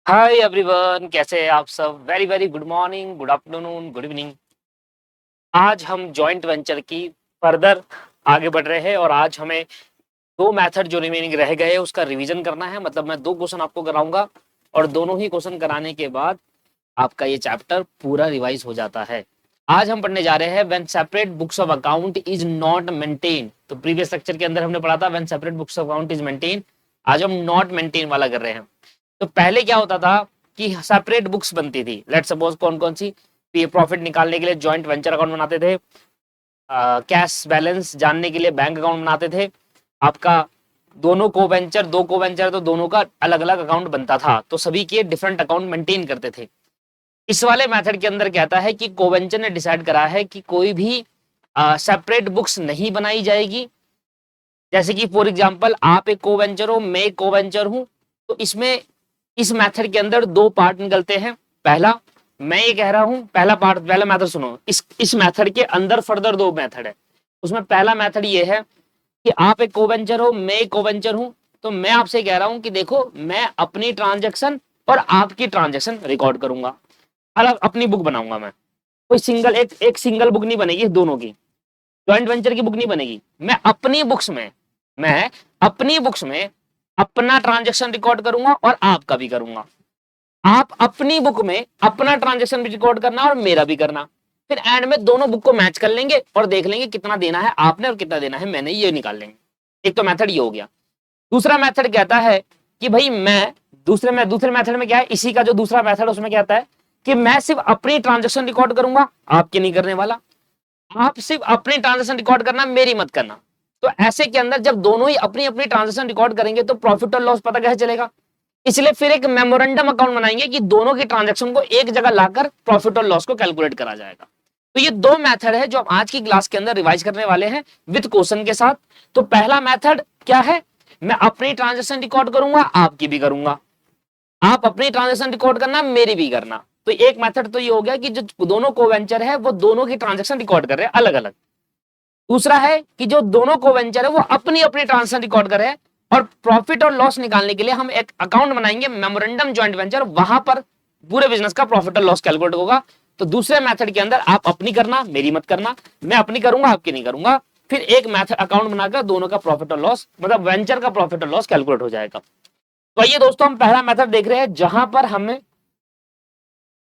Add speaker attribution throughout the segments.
Speaker 1: Hi everyone, कैसे हैं आप सब। Very very good morning, good afternoon, good evening. आज हम जॉइंट वेंचर की फर्दर आगे बढ़ रहे हैं और आज हमें दो मेथड जो रिमेनिंग रह गए हैं उसका रिवीजन करना है। मतलब मैं दो क्वेश्चन आपको कराऊंगा और दोनों ही क्वेश्चन कराने के बाद आपका ये चैप्टर पूरा रिवाइज हो जाता है। आज हम पढ़ने जा रहे हैं when separate books of account is not maintain. तो प्रीवियस लेक्चर के अंदर हमने पढ़ा था when separate books of account is maintain. आज हम नॉट मेंटेन वाला कर रहे हैं। तो पहले क्या होता था कि सेपरेट बुक्स बनती थी। लेट सपोज कौन कौन सी, प्रॉफिट निकालने के लिए जॉइंट वेंचर अकाउंट बनाते थे, कैश बैलेंस जानने के लिए बैंक अकाउंट बनाते थे। आपका दोनों को वेंचर, दो को वेंचर तो दोनों का अलग अलग अकाउंट बनता था, तो सभी के डिफरेंट अकाउंट मेंटेन करते थे। इस वाले मेथड के अंदर कहता है कि कोवेंचर ने डिसाइड करा है कि कोई भी सेपरेट बुक्स नहीं बनाई जाएगी। जैसे कि फॉर एग्जांपल आप एक कोवेंचर हो, मैं एक कोवेंचर हूं, तो इसमें इस मेथड के अंदर दो पार्ट निकलते हैं। पहला, मैं ये कह रहा हूं, पहला पार्ट, पहला मेथड सुनो। इस मेथड के अंदर फर्दर दो मेथड है। उसमें पहला मेथड ये है कि आप एक कोवेंचर हो, मैं एक कोवेंचर हूं, तो मैं आपसे कह रहा हूं कि देखो मैं अपनी ट्रांजैक्शन और आपकी ट्रांजैक्शन रिकॉर्ड करूंगा, अलग अपनी बुक बनाऊंगा। मैं कोई सिंगल एक सिंगल बुक नहीं बनेगी दोनों की, जॉइंट वेंचर की बुक नहीं बनेगी। मैं अपनी बुक्स में अपना ट्रांजैक्शन रिकॉर्ड करूंगा और आपका भी करूंगा। आप अपनी बुक में अपना ट्रांजैक्शन भी रिकॉर्ड करना और मेरा भी करना। फिर एंड में दोनों बुक को मैच कर लेंगे और देख लेंगे कितना देना है आपने और कितना देना है मैंने, ये निकाल लेंगे। एक तो मेथड ये हो गया। दूसरा मेथड कहता है कि भाई मैं दूसरे मेथड में क्या है, इसी का जो दूसरा मेथड उसमें कहता है कि मैं सिर्फ अपनी ट्रांजैक्शन रिकॉर्ड करूंगा, आपके नहीं करने वाला। आप सिर्फ अपनी ट्रांजैक्शन रिकॉर्ड करना, मेरी मत करना। तो ऐसे के अंदर जब दोनों ही अपनी अपनी ट्रांजैक्शन रिकॉर्ड करेंगे तो प्रॉफिट और लॉस पता कैसे चलेगा। इसलिए फिर एक मेमोरेंडम अकाउंट बनाएंगे कि दोनों की ट्रांजैक्शन को एक जगह लाकर प्रॉफिट और लॉस को कैलकुलेट करा जाएगा। तो ये दो मेथड है जो हम आज की क्लास के अंदर रिवाइज करने वाले हैं विद क्वेश्चन के साथ। तो पहला मेथड क्या है, मैं अपनी ट्रांजैक्शन रिकॉर्ड करूंगा, आपकी भी करूंगा। आप अपनी ट्रांजैक्शन रिकॉर्ड करना, मेरी भी करना। तो एक मेथड तो ये हो गया कि जो दोनों कोवेंचर है वो दोनों की ट्रांजैक्शन रिकॉर्ड कर रहे हैं अलग अलग। दूसरा है कि जो दोनों कोवेंचर है वो अपनी अपनी ट्रांजैक्शन रिकॉर्ड कर रहे हैं और प्रॉफिट और लॉस निकालने के लिए हम एक अकाउंट बनाएंगे, मेमोरेंडम जॉइंट वेंचर, वहां पर पूरे बिजनेस का प्रॉफिट और लॉस कैलकुलेट होगा। तो दूसरे मेथड के अंदर आप अपनी करना, मेरी मत करना, मैं अपनी करूंगा, आपकी नहीं करूंगा। फिर एक मेथड अकाउंट बनाकर दोनों का प्रॉफिट और लॉस, मतलब वेंचर का प्रॉफिट और लॉस कैलकुलेट हो जाएगा। तो आइए दोस्तों, हम पहला मेथड देख रहे हैं जहां पर हमें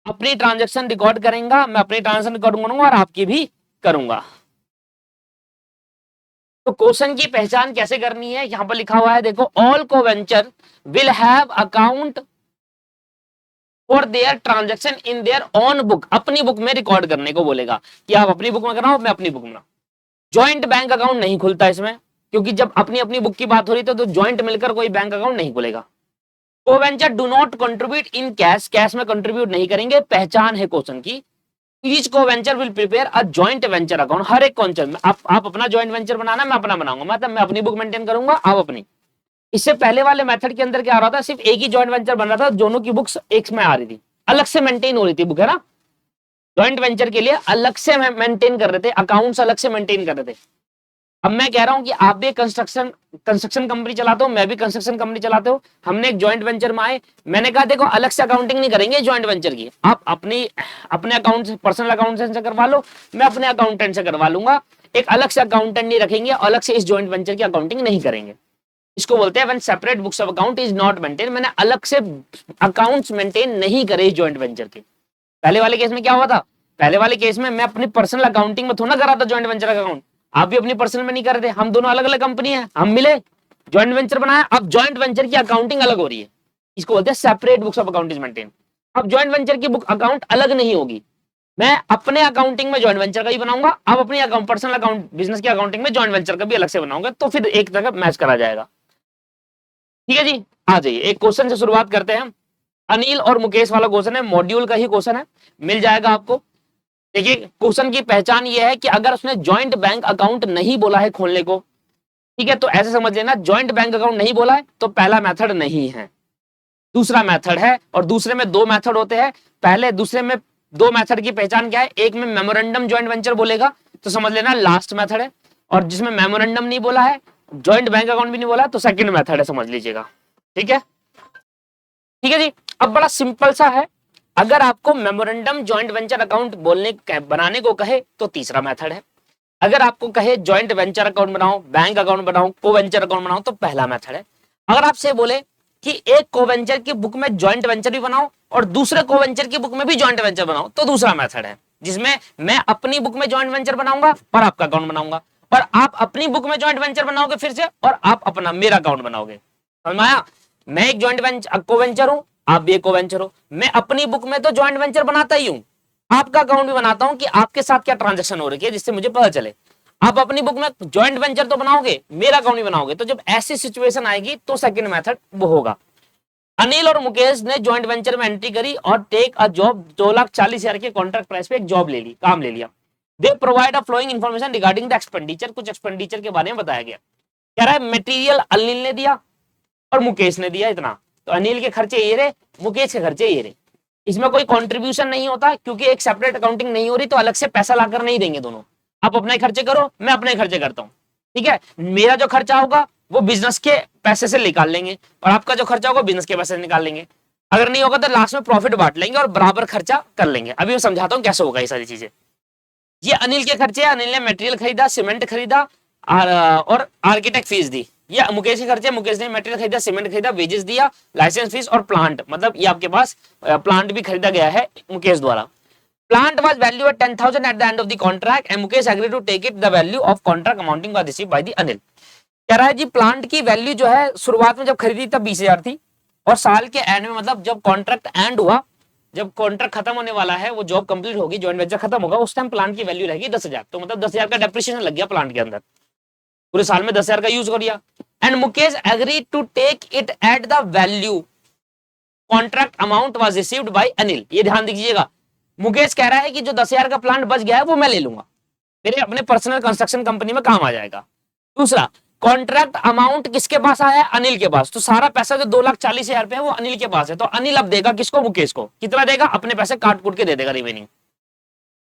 Speaker 1: अपनी ट्रांजेक्शन रिकॉर्ड करेंगे, मैं अपनी ट्रांजेक्शन रिकॉर्ड करूंगा और आपकी भी करूंगा। तो क्वेश्चन की पहचान कैसे करनी है, यहां पर लिखा हुआ है, देखो, all coventurer will have account for their transaction in their own book. अपनी बुक में रिकॉर्ड करने को बोलेगा कि आप अपनी बुक में कराओ, मैं अपनी बुक में। ज्वाइंट बैंक अकाउंट नहीं खुलता इसमें, क्योंकि जब अपनी अपनी बुक की बात हो रही तो ज्वाइंट मिलकर कोई बैंक अकाउंट नहीं खुलेगा। Coventurer do not contribute in cash, cash में कंट्रीब्यूट नहीं करेंगे। पहचान है क्वेश्चन की, each coventurer will prepare a joint venture account. हर एक वेंचर में आप अपना जॉइंट वेंचर बनाना, मैं अपना बनाऊंगा, मतलब मैं अपनी बुक मेंटेन करूंगा, आप अपनी। इससे पहले वाले मेथड के अंदर क्या हो रहा था, सिर्फ एक ही जॉइंट वेंचर बन रहा था, दोनों की बुक्स एक में आ रही थी, अलग से मेंटेन हो रही थी बुक, है ना। जॉइंट वेंचर के लिए अलग से मेंटेन कर रहे थे, अकाउंट्स अलग से मेंटेन कर रहे थे। अब मैं कह रहा हूं कि आप भी कंस्ट्रक्शन कंस्ट्रक्शन कंपनी चलाते हो, मैं भी कंस्ट्रक्शन कंपनी चलाते हो, हमने एक जॉइंट वेंचर में आए, मैंने कहा देखो अलग से अकाउंटिंग नहीं करेंगे जॉइंट वेंचर की, आप अपने अकाउंट से, पर्सनल अकाउंटेंट से करवा लो, मैं अपने अकाउंटेंट से करवा लूंगा। एक अलग से अकाउंटेंट नहीं रखेंगे, अलग से इस जॉइंट वेंचर की अकाउंटिंग नहीं करेंगे। इसको बोलते हैं when separate books of account is not maintain. मैंने अलग से अकाउंट्स मेंटेन नहीं करे इस जॉइंट वेंचर के। पहले वाले केस में क्या हुआ था, पहले वाले केस में मैं अपनी पर्सनल अकाउंटिंग में थोड़ा करा था जॉइंट वेंचर का अकाउंट, आप भी अपनी पर्सनल में नहीं कर रहे थे, हम दोनों अलग अलग कंपनी है, हम मिले, जॉइंट वेंचर बनाया, अब जॉइंट वेंचर की अकाउंटिंग अलग हो रही है। इसको बोलते हैं separate books of account is maintain. अब जॉइंट वेंचर की बुक अकाउंट अलग नहीं होगी, मैं अपने अकाउंटिंग में जॉइंट वेंचर का ही बनाऊंगा, अब अपनी अकाउंट पर्सनल अकाउंट बिजनेस की अकाउंटिंग में जॉइंट वेंचर का भी अलग से बनाऊंगा, तो फिर एक तरह मैच करा जाएगा। ठीक है जी, आ जाइए एक क्वेश्चन से शुरुआत करते हैं। अनिल और मुकेश वाला क्वेश्चन है, मॉड्यूल का ही क्वेश्चन है, मिल जाएगा आपको। देखिए क्वेश्चन की पहचान ये है कि अगर उसने जॉइंट बैंक अकाउंट नहीं बोला है खोलने को, ठीक है, तो ऐसे समझ लेना जॉइंट बैंक अकाउंट नहीं बोला है तो पहला मेथड नहीं है, दूसरा मेथड है। और दूसरे में दो मेथड होते हैं, पहले दूसरे में दो मेथड की पहचान क्या है, एक में मेमोरेंडम जॉइंट वेंचर बोलेगा तो समझ लेना लास्ट मेथड है, और जिसमें मेमोरेंडम नहीं बोला है, जॉइंट बैंक अकाउंट भी नहीं बोला तो सेकंड मेथड है, समझ लीजिएगा। ठीक है, ठीक है जी। अब बड़ा सिंपल सा है, अगर आपको मेमोरेंडम जॉइंट वेंचर अकाउंट बनाने को कहे तो तीसरा मेथड है, अगर आपको कहे जॉइंट वेंचर अकाउंट बनाओ, बैंक अकाउंट बनाओ, को वेंचर अकाउंट बनाओ तो पहला मेथड है। अगर आपसे बोले कि एक को वेंचर की बुक में जॉइंट वेंचर भी बनाओ और दूसरे को वेंचर की बुक में भी जॉइंट वेंचर बनाओ तो दूसरा मेथड है, जिसमें मैं अपनी बुक में जॉइंट वेंचर बनाऊंगा और आपका अकाउंट बनाऊंगा, और आप अपनी बुक में जॉइंट वेंचर बनाओगे फिर से, और आप अपना मेरा अकाउंट बनाओगे। समझ में आया? मैं एक जॉइंट वेंचर को वेंचर हूं, आप भी एक को वेंचर हो। मैं अपनी बुक में तो जॉइंट वेंचर बनाता ही हूं, आपका अकाउंट भी बनाता हूं कि आपके साथ क्या ट्रांजेक्शन हो रही है जिससे मुझे पता चले। आप अपनी बुक में जॉइंट वेंचर तो बनाओगे, मेरा अकाउंट भी बनाओगे। तो जब ऐसी सिचुएशन आएगी तो सेकंड मेथड वो होगा। अनिल और मुकेश ने जॉइंट वेंचर में एंट्री करी और टेक अ जॉब, 2,40,000 के कॉन्ट्रैक्ट प्राइस पे एक जॉब ले ली, काम ले लिया। They provide a flowing information regarding the expenditure, कुछ एक्सपेंडिचर के बारे में बताया गया। कह रहा है मटेरियल अनिल ने दिया और मुकेश ने दिया इतना, तो अनिल के खर्चे ये रहे, मुकेश के खर्चे ये रहे। इसमें कोई कंट्रीब्यूशन नहीं होता क्योंकि एक सेपरेट अकाउंटिंग नहीं हो रही, तो अलग से पैसा लाकर नहीं देंगे दोनों। आप अपने खर्चे करो, मैं अपने खर्चे करता हूं, ठीक है। मेरा जो खर्चा होगा वो बिजनेस के पैसे से निकाल लेंगे और आपका जो खर्चा होगा बिजनेस के पैसे से निकाल लेंगे। अगर नहीं होगा तो लास्ट में प्रॉफिट बांट लेंगे और बराबर खर्चा कर लेंगे। अभी मैं समझाता हूं कैसे होगा ये सारी चीजें। ये अनिल के खर्चे, अनिल ने मटेरियल खरीदा, सीमेंट खरीदा और आर्किटेक्ट फीस दी। ये मुकेश के खर्चे, मुकेश ने मटेरियल खरीदा, सीमेंट खरीदा, वेजेस दिया, लाइसेंस फीस और प्लांट, मतलब ये आपके पास प्लांट भी खरीदा गया है मुकेश द्वारा। Plant was valued at 10,000 at the end of the contract and Mukesh agreed to take it. The value of contract amounting was received by the Anil. कह रहा है जी प्लांट की वैल्यू जो है शुरुआत में जब खरीदी तब 20,000 थी और साल के एंड में, मतलब जब कॉन्ट्रैक्ट एंड हुआ, जब कॉन्ट्रैक्ट खत्म होने वाला है, वो जॉब कंप्लीट होगी, जॉइंट वेंचर खत्म होगा, उस टाइम प्लांट की वैल्यू रहेगी 10,000। तो मतलब 10,000 का डेप्रिसिएशन लग गया प्लांट के अंदर, पूरे साल में 10,000 का यूज कर लिया। And Mukesh agree to take it at the value contract amount was received by Anil. ये ध्यान दीजिएगा, मुकेश कह रहा है कि जो 10,000 का प्लांट बच गया है वो मैं ले लूंगा, मेरे अपने पर्सनल कंस्ट्रक्शन कंपनी में काम आ जाएगा। दूसरा, कॉन्ट्रैक्ट अमाउंट किसके पास आया है? अनिल के पास। तो सारा पैसा जो 2,40,000 रुपए है वो अनिल के पास है। तो अनिल अब देगा किसको? मुकेश को। कितना देगा? अपने पैसे काट कूट के दे देगा, रिमेनिंग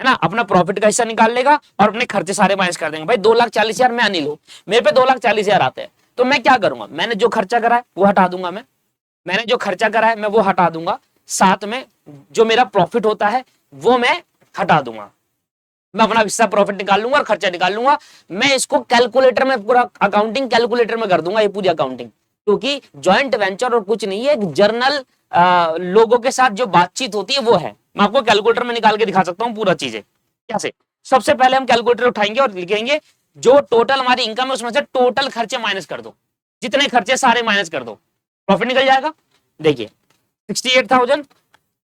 Speaker 1: है ना, अपना प्रॉफिट का हिस्सा निकाल लेगा और अपने खर्चे सारे माइनस कर देंगे। भाई 2,40,000 मैं अनिल हूं, मेरे पे 2,40,000 आते हैं, तो मैं क्या करूंगा? मैंने जो खर्चा करा है वो हटा दूंगा, मैंने जो खर्चा करा है मैं वो हटा दूंगा, साथ में जो मेरा प्रॉफिट होता है वो मैं हटा दूंगा। मैं अपना हिस्सा प्रॉफिट निकाल लूंगा और खर्चा निकाल लूंगा। मैं इसको कैलकुलेटर में, पूरा अकाउंटिंग कैलकुलेटर में कर दूंगा ये पूरी अकाउंटिंग, क्योंकि जॉइंट वेंचर और कुछ नहीं है, एक जर्नल लोगों के साथ जो बातचीत होती है वो है। मैं आपको कैलकुलेटर में निकाल के दिखा सकता हूँ पूरा चीजें कैसे। सबसे पहले हम कैलकुलेटर उठाएंगे और लिखेंगे जो टोटल हमारी इनकम है उसमें से टोटल खर्चे माइनस कर दो, जितने खर्चे सारे माइनस कर दो, प्रॉफिट निकल जाएगा। देखिए 68,000,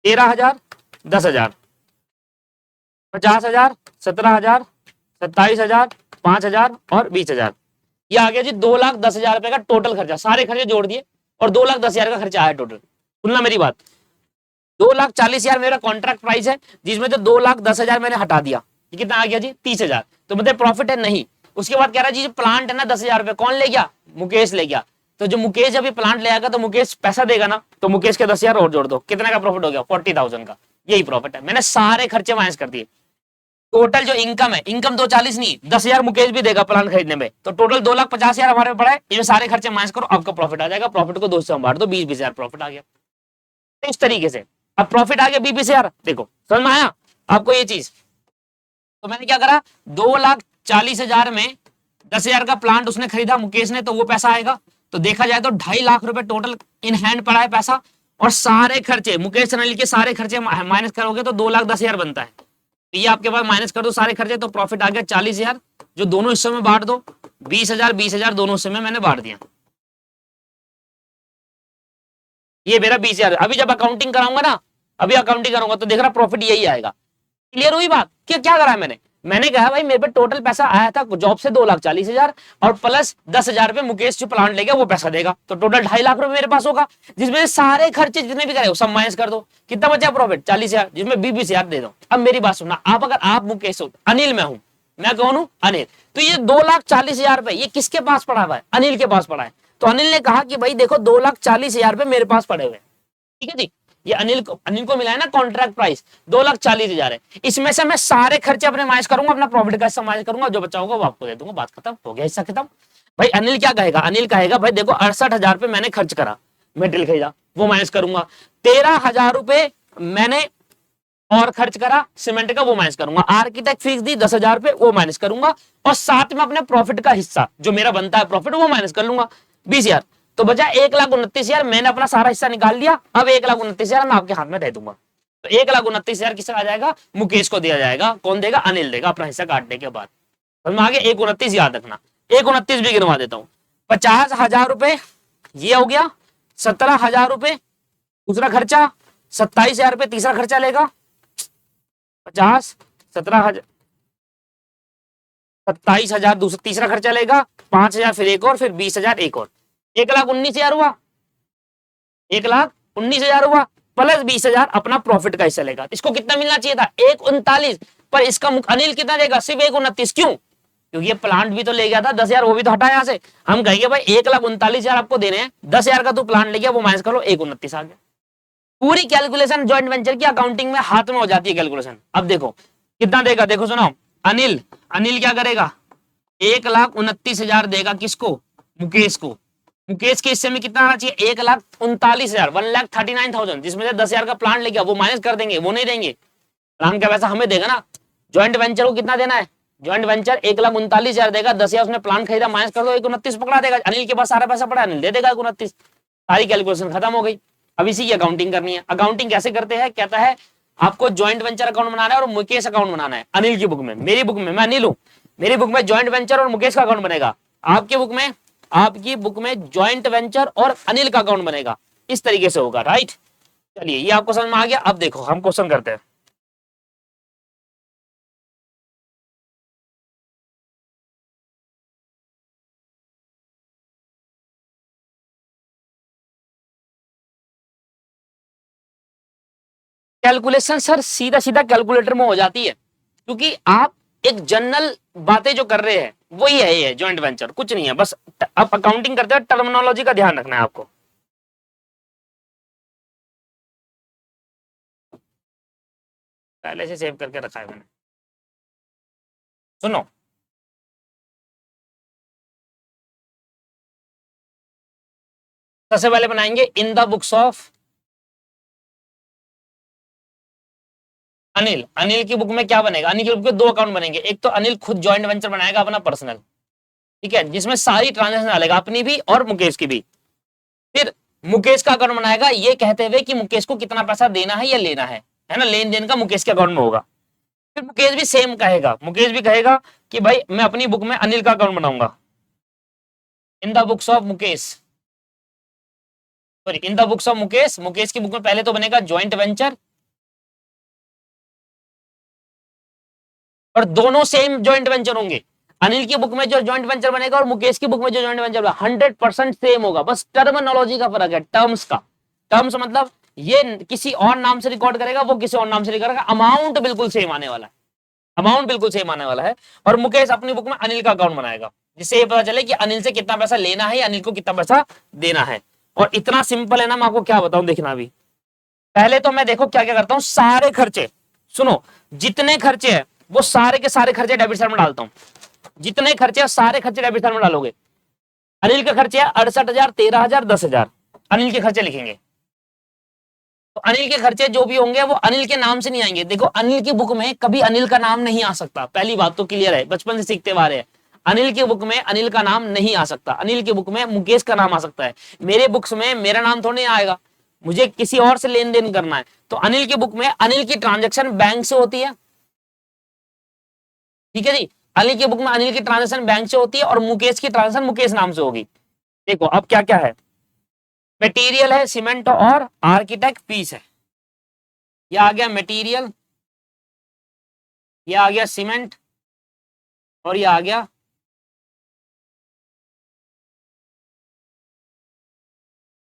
Speaker 1: 13,000, 10,000, 50,000, 17,000, 27,000, 5,000 और 20,000। ये आ गया जी 2,10,000 रुपए का टोटल खर्चा, सारे खर्चे जोड़ दिए और 2,10,000 का खर्चा आया टोटल। सुनना मेरी बात, 2,40,000 मेरा कॉन्ट्रैक्ट प्राइस है, जिसमें तो 2,10,000 मैंने हटा दिया, ये कितना आ गया जी? 30,000। तो मतलब प्रॉफिट है नहीं। उसके बाद कह रहा है जी प्लांट है ना 10,000 रुपए, कौन ले गया? मुकेश ले गया। तो जो मुकेश अभी प्लांट ले आएगा तो मुकेश पैसा देगा ना, तो मुकेश के 10,000 और जोड़ दो, कितने का प्रॉफिट हो गया? 40,000 का। यही प्रॉफिट है, मैंने सारे खर्चे माइनस कर दिए। टोटल जो इनकम है, इनकम 2,40 नहीं, 10,000 मुकेश भी देगा प्लांट खरीदने में, तो टोटल 2,50,000 हमारे पड़ा है। ये सारे खर्चे माइनस करो, आपका प्रॉफिट आ जाएगा। प्रॉफिट को 2 से बांट दो, 20,000 प्रॉफिट आ गया। तो इस तरीके से अब प्रॉफिट आ गया 20,000। देखो समझ में आया आपको ये चीज? तो मैंने क्या करा, 2,40,000 में 10,000 का प्लांट उसने खरीदा मुकेश ने, तो वो पैसा आएगा। तो देखा जाए तो 2.5 लाख रुपए टोटल इन हैंड पड़ा है पैसा, और सारे खर्चे मुकेश अनिल के सारे खर्चे माइनस करोगे तो 2,10,000 बनता है। तो ये आपके पास माइनस कर दो सारे खर्चे, तो प्रॉफिट आ गया 40,000, जो दोनों हिस्सों में बांट दो। 20,000 20,000 दोनों हिस्सों में मैंने बांट दिया। ये मेरा 20,000। अभी जब अकाउंटिंग कराऊंगा ना, अभी अकाउंटिंग करूंगा तो देख रहा प्रॉफिट यही आएगा। क्लियर हुई बात? क्या करा मैंने कहा भाई मेरे पे टोटल पैसा आया था जॉब से 2,40,000 और प्लस 10,000 रुपए मुकेश जो प्लांट ले गया वो पैसा देगा, तो टोटल 2.5 लाख रुपए मेरे पास होगा, जिसमें सारे खर्चे जितने भी करे सब माइनस कर दो। कितना बचा प्रॉफिट? 40,000, जिसमें 20,000 दे दो। अब मेरी बात सुनना, आप अगर आप मुकेश हो, अनिल मैं हूं, मैं कौन हूं? अनिल। तो ये 2,40,000 रुपए ये किसके पास पड़ा हुआ है? अनिल के पास पड़ा है। तो अनिल ने कहा कि भाई देखो 2,40,000 रुपए मेरे पास पड़े हुए, ठीक है जी। ये अनिल को मिला है ना कॉन्ट्रैक्ट प्राइस 2,40,000 है। इसमें से मैं सारे खर्चे अपने माइनस करूंगा, अपना प्रॉफिट का हिस्सा माइनस करूंगा, जो बचा होगा वो आपको दे दूंगा। बात खत्म हो गया, हिस्सा खत्म। भाई अनिल क्या कहेगा? अनिल कहेगा भाई देखो 68,000 रुपए मैंने खर्च करा, मेटेरियल खरीदा, वो माइनस करूंगा। 13,000 रुपए मैंने और खर्च करा सीमेंट का, वो माइनस करूंगा। आर्किटेक्ट फीस दी 10,000 रुपए, वो माइनस करूंगा। और साथ में अपने प्रॉफिट का हिस्सा जो मेरा बनता है प्रॉफिट, वो माइनस कर लूंगा 20,000। तो बचा 1,29,000। मैंने अपना सारा हिस्सा निकाल लिया। अब 1,29,000 मैं आपके हाथ में दे दूंगा। तो 1,29,000 किसका आ जाएगा? मुकेश को दिया जाएगा। कौन देगा? अनिल देगा, अपना हिस्सा काटने के बाद। तो आगे 129 याद रखना। 129 भी गिनवा देता हूं। 50,000 रुपए ये हो गया। 17,000 रुपए दूसरा खर्चा। 27,000 रुपए तीसरा खर्चा लेगा। 50, 17,000, 27,000 दूसरा तीसरा खर्चा लेगा। 5,000 फिर एक और, फिर 20,000 एक और। 1,19,000 हुआ। 1,19,000 हुआ प्लस 20,000 अपना प्रॉफिट का हिस्सा लेगा। इसको कितना मिलना चाहिए था? 1,39। पर इसका अनिल कितना देगा? सिर्फ 1,29। क्यों? क्योंकि ये प्लांट भी तो ले गया था 10,000, वो भी तो हटा यहां से। हम कहेंगे भाई 1,39,000 आपको देने हैं, 10,000 का तू प्लांट ले गया, वो माइनस कर लो, 1,29 आ गया। पूरी कैलकुलेशन जॉइंट वेंचर की अकाउंटिंग में हाथ में हो जाती है कैलकुलेशन। अब देखो कितना देगा, देखो सुनो। अनिल अनिल क्या करेगा? 1,29,000 देगा। किसको? मुकेश को। मुकेश के हिस्से में कितना आना चाहिए? 1,39,000, 1,39,000, जिसमें से 10,000 का प्लांट ले गया, वो माइनस कर देंगे, वो नहीं देंगे। प्लांट का पैसा हमें देगा ना। ज्वाइंट वेंचर को कितना देना है? ज्वाइंट वेंचर 1,39,000 देगा। 10,000 उसने प्लांट खरीदा, माइनस कर दो, 1,29 पकड़ा देगा। अनिल के पास सारा पैसा पड़ा, अनिल दे देगा 1,29। सारी कैलकुलेशन खत्म हो गई। अब इसी की अकाउंटिंग करनी है। अकाउंटिंग कैसे करते हैं? कहता है आपको ज्वाइंट वेंचर अकाउंट बनाना है और मुकेश अकाउंट बनाना है। अनिल की बुक में, मेरी बुक में, मैं अनिल हूं, मेरी बुक में ज्वाइंट वेंचर और मुकेश का अकाउंट बनेगा। आपकी बुक में ज्वाइंट वेंचर और अनिल का अकाउंट बनेगा। इस तरीके से होगा, राइट। चलिए ये आपको समझ में आ गया। अब देखो हम क्वेश्चन करते हैं। कैलकुलेशन सर सीधा सीधा कैलकुलेटर में हो जाती है, क्योंकि आप एक जनरल बातें जो कर रहे हैं वही है, ये जॉइंट वेंचर कुछ नहीं है। बस आप अकाउंटिंग करते हो, टर्मिनोलॉजी का ध्यान रखना है आपको। पहले से सेव करके रखा है मैंने। सुनो, सबसे पहले बनाएंगे इन the books of Anil. Anil की बुक में क्या बनेगा? अनिल की बुक में दो अकाउंट बनेंगे। एक तो अनिल खुद जॉइंट वेंचर बनाएगा अपना पर्सनल, ठीक है, जिसमें सारी ट्रांजेक्शन डालेगा, अपनी भी और मुकेश की भी। फिर मुकेश का अकाउंट बनाएगा ये कहते हुए कि मुकेश को कितना पैसा देना है या लेना है ना, लेन देन का मुकेश के अकाउंट में होगा। फिर मुकेश भी सेम कहेगा, मुकेश भी कहेगा कि भाई मैं अपनी बुक में अनिल का अकाउंट बनाऊंगा। इन the books of Mukesh, sorry in the books of Mukesh. Mukesh की बुक में पहले तो बनेगा ज्वाइंट वेंचर, और दोनों सेम ज्वाइंट वेंचर होंगे। अनिल की बुक में जो ज्वाइंट वेंचर बनेगा और मुकेश की बुक में जो ज्वाइंट वेंचर बनेगा 100% सेम होगा। बस टर्मिनोलॉजी का फर्क है, टर्म्स का। टर्म्स मतलब ये किसी और नाम से रिकॉर्ड करेगा, वो किसी और नाम से रिकॉर्ड करेगा। अमाउंट बिल्कुल सेम आने वाला है, अमाउंट बिल्कुल सेम आने वाला है। और मुकेश अपनी बुक में अनिल का अकाउंट बनाएगा, जिससे ये पता चले कि अनिल से कितना पैसा लेना है, अनिल को कितना पैसा देना है। और इतना सिंपल है ना, मैं आपको क्या बताऊं, देखना अभी। पहले तो मैं देखो क्या क्या करता हूं, सारे खर्चे, सुनो, जितने खर्चे हैं वो सारे के सारे खर्चे डेबिट साइड में डालता हूं। जितने खर्चे सारे खर्चे डेबिट साइड में डालोगे। अनिल के खर्चे है 68,000, 13,000, 10,000। अनिल के खर्चे लिखेंगे। तो अनिल के खर्चे जो भी होंगे वो अनिल के नाम से नहीं आएंगे। देखो अनिल की बुक में कभी अनिल का नाम नहीं आ सकता, पहली बात तो क्लियर है, बचपन से सीखते आ रहे हैं। अनिल की बुक में अनिल का नाम नहीं आ सकता। अनिल की बुक में मुकेश का नाम आ सकता है। मेरे बुक्स में मेरा नाम थोड़ी आएगा, मुझे किसी और से लेन देन करना है। तो अनिल की बुक में अनिल की ट्रांजेक्शन बैंक से होती है, ठीक है जी। अनिल की बुक में अनिल की ट्रांजेक्शन बैंक से होती है और मुकेश की ट्रांजेक्शन मुकेश नाम से होगी। देखो अब क्या क्या है, मटेरियल है सीमेंट और आर्किटेक्ट फीस है। ये आ गया मटेरियल, ये आ गया सीमेंट, और ये आ गया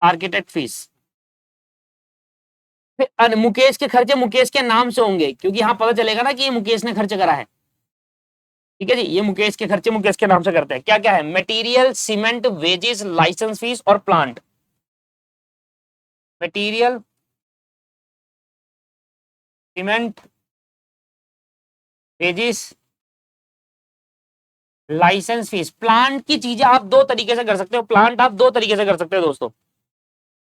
Speaker 1: आर्किटेक्ट फीस। फिर मुकेश के खर्चे मुकेश के नाम से होंगे, क्योंकि यहां पता चलेगा ना कि ये मुकेश ने खर्च करा है, ठीक है जी। ये मुकेश के खर्चे मुकेश के नाम से करते हैं। क्या क्या है? Material, cement, wages, license fees और plant. Material, cement, wages, license fees. Plant की चीजें आप दो तरीके से कर सकते हो, प्लांट आप दो तरीके से कर सकते हो दोस्तों।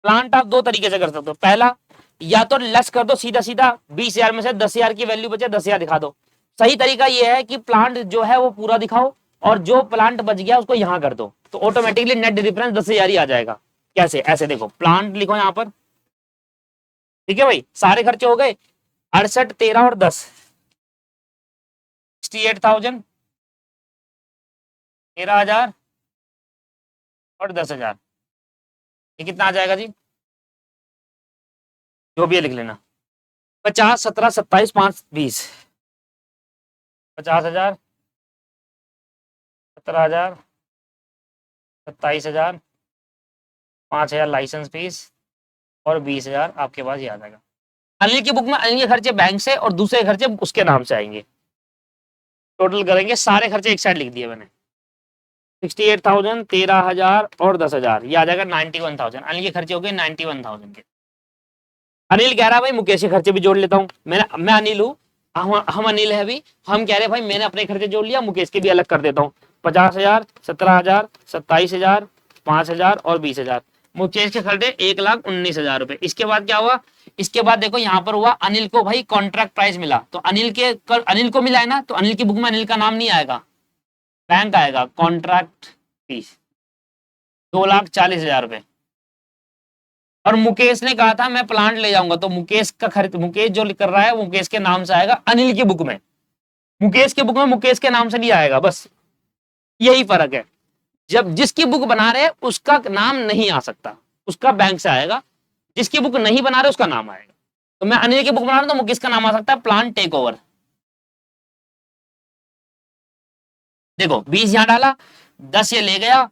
Speaker 1: प्लांट आप दो तरीके से कर सकते हो, पहला या तो लेस कर दो सीधा सीधा, 20,000 में से 10,000 की वैल्यू बचे 10,000 दिखा दो। सही तरीका ये है कि प्लांट जो है वो पूरा दिखाओ और जो प्लांट बच गया उसको यहां कर दो, तो ऑटोमेटिकली नेट डिफरेंस 10,000 ही आ जाएगा। कैसे? ऐसे देखो, प्लांट लिखो यहां पर, ठीक है भाई, सारे खर्चे हो गए 68, 13 और 10, 68,000, 13,000 और 10,000, ये कितना आ जाएगा जी? जो भी है लिख लेना, 50, 17, 27, 5, 20, 50,000, 17,000, 27,000, 5,000 लाइसेंस फीस और 20,000 आपके पास ये आ जाएगा। अनिल की बुक में अनिल के खर्चे बैंक से और दूसरे खर्चे उसके नाम से आएंगे, टोटल करेंगे, सारे खर्चे एक साइड लिख दिए मैंने, 68,000, 13,000 और 10,000, ये आ जाएगा 91,000। अनिल के खर्चे हो गए 91,000 के। अनिल कह रहा है भाई मुकेश के खर्चे भी जोड़ लेता हूँ, मैं अनिल हूँ, हम अनिल है अभी, हम कह रहे हैं भाई मैंने अपने खर्चे जोड़ लिया, मुकेश के भी अलग कर देता हूँ, 50,000, 17,000, 27,000, 5,000 और 20,000। मुकेश के खर्चे 1,19,000 रुपए। इसके बाद क्या हुआ? इसके बाद देखो यहाँ पर हुआ, अनिल को भाई कॉन्ट्रैक्ट प्राइस मिला, तो अनिल को मिला है ना, तो अनिल की बुक में अनिल का नाम नहीं आएगा, बैंक आएगा, कॉन्ट्रैक्ट फीस 2,40,000 रुपए। और मुकेश ने कहा था मैं प्लांट ले जाऊंगा, तो मुकेश का खर्च, मुकेश जो कर रहा है वो मुकेश के नाम से आएगा, अनिल की बुक में, मुकेश की बुक में मुकेश के नाम से नहीं आएगा, बस यही फर्क है। जब जिसकी बुक बना रहे उसका नाम नहीं आ सकता, उसका बैंक से आएगा, जिसकी बुक नहीं बना रहे उसका नाम आएगा। तो मैं अनिल की बुक बना रहा हूं तो मुकेश का नाम आ सकता है, प्लांट टेक ओवर। देखो 20 यहां डाला, 10 ये ले गया,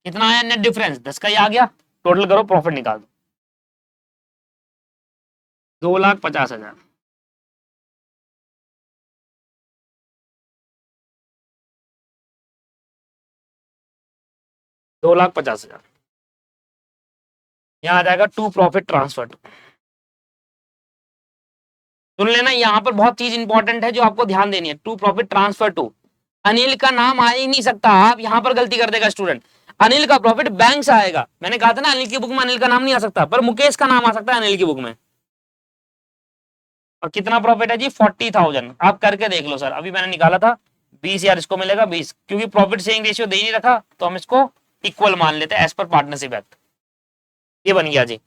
Speaker 1: कितना आया नेट डिफरेंस? 10 का ही आ गया। टोटल करो, प्रॉफिट निकाल दो, 2,50,000। 2,50,000 यहाँ आ जाएगा टू प्रॉफिट ट्रांसफर। सुन लेना, यहाँ पर बहुत चीज इंपॉर्टेंट है जो आपको ध्यान देनी है, to profit transfer to, Anil का नाम आ ही नहीं सकता, आप यहां पर गलती कर देगा स्टूडेंट। अनिल का प्रॉफिट बैंक से आएगा, मैंने कहा था ना अनिल की बुक में अनिल का नाम नहीं आ सकता, पर मुकेश का नाम आ सकता है अनिल की बुक में। और कितना प्रॉफिट है जी? 40,000। आप करके देख लो सर, अभी मैंने निकाला था 20,000, इसको मिलेगा 20, क्योंकि प्रॉफिट शेयरिंग रेशियो दे नहीं रखा तो हम इसको इक्वल मान लेते हैं एज पर पार्टनरशिप एक्ट। ये बन गया जी,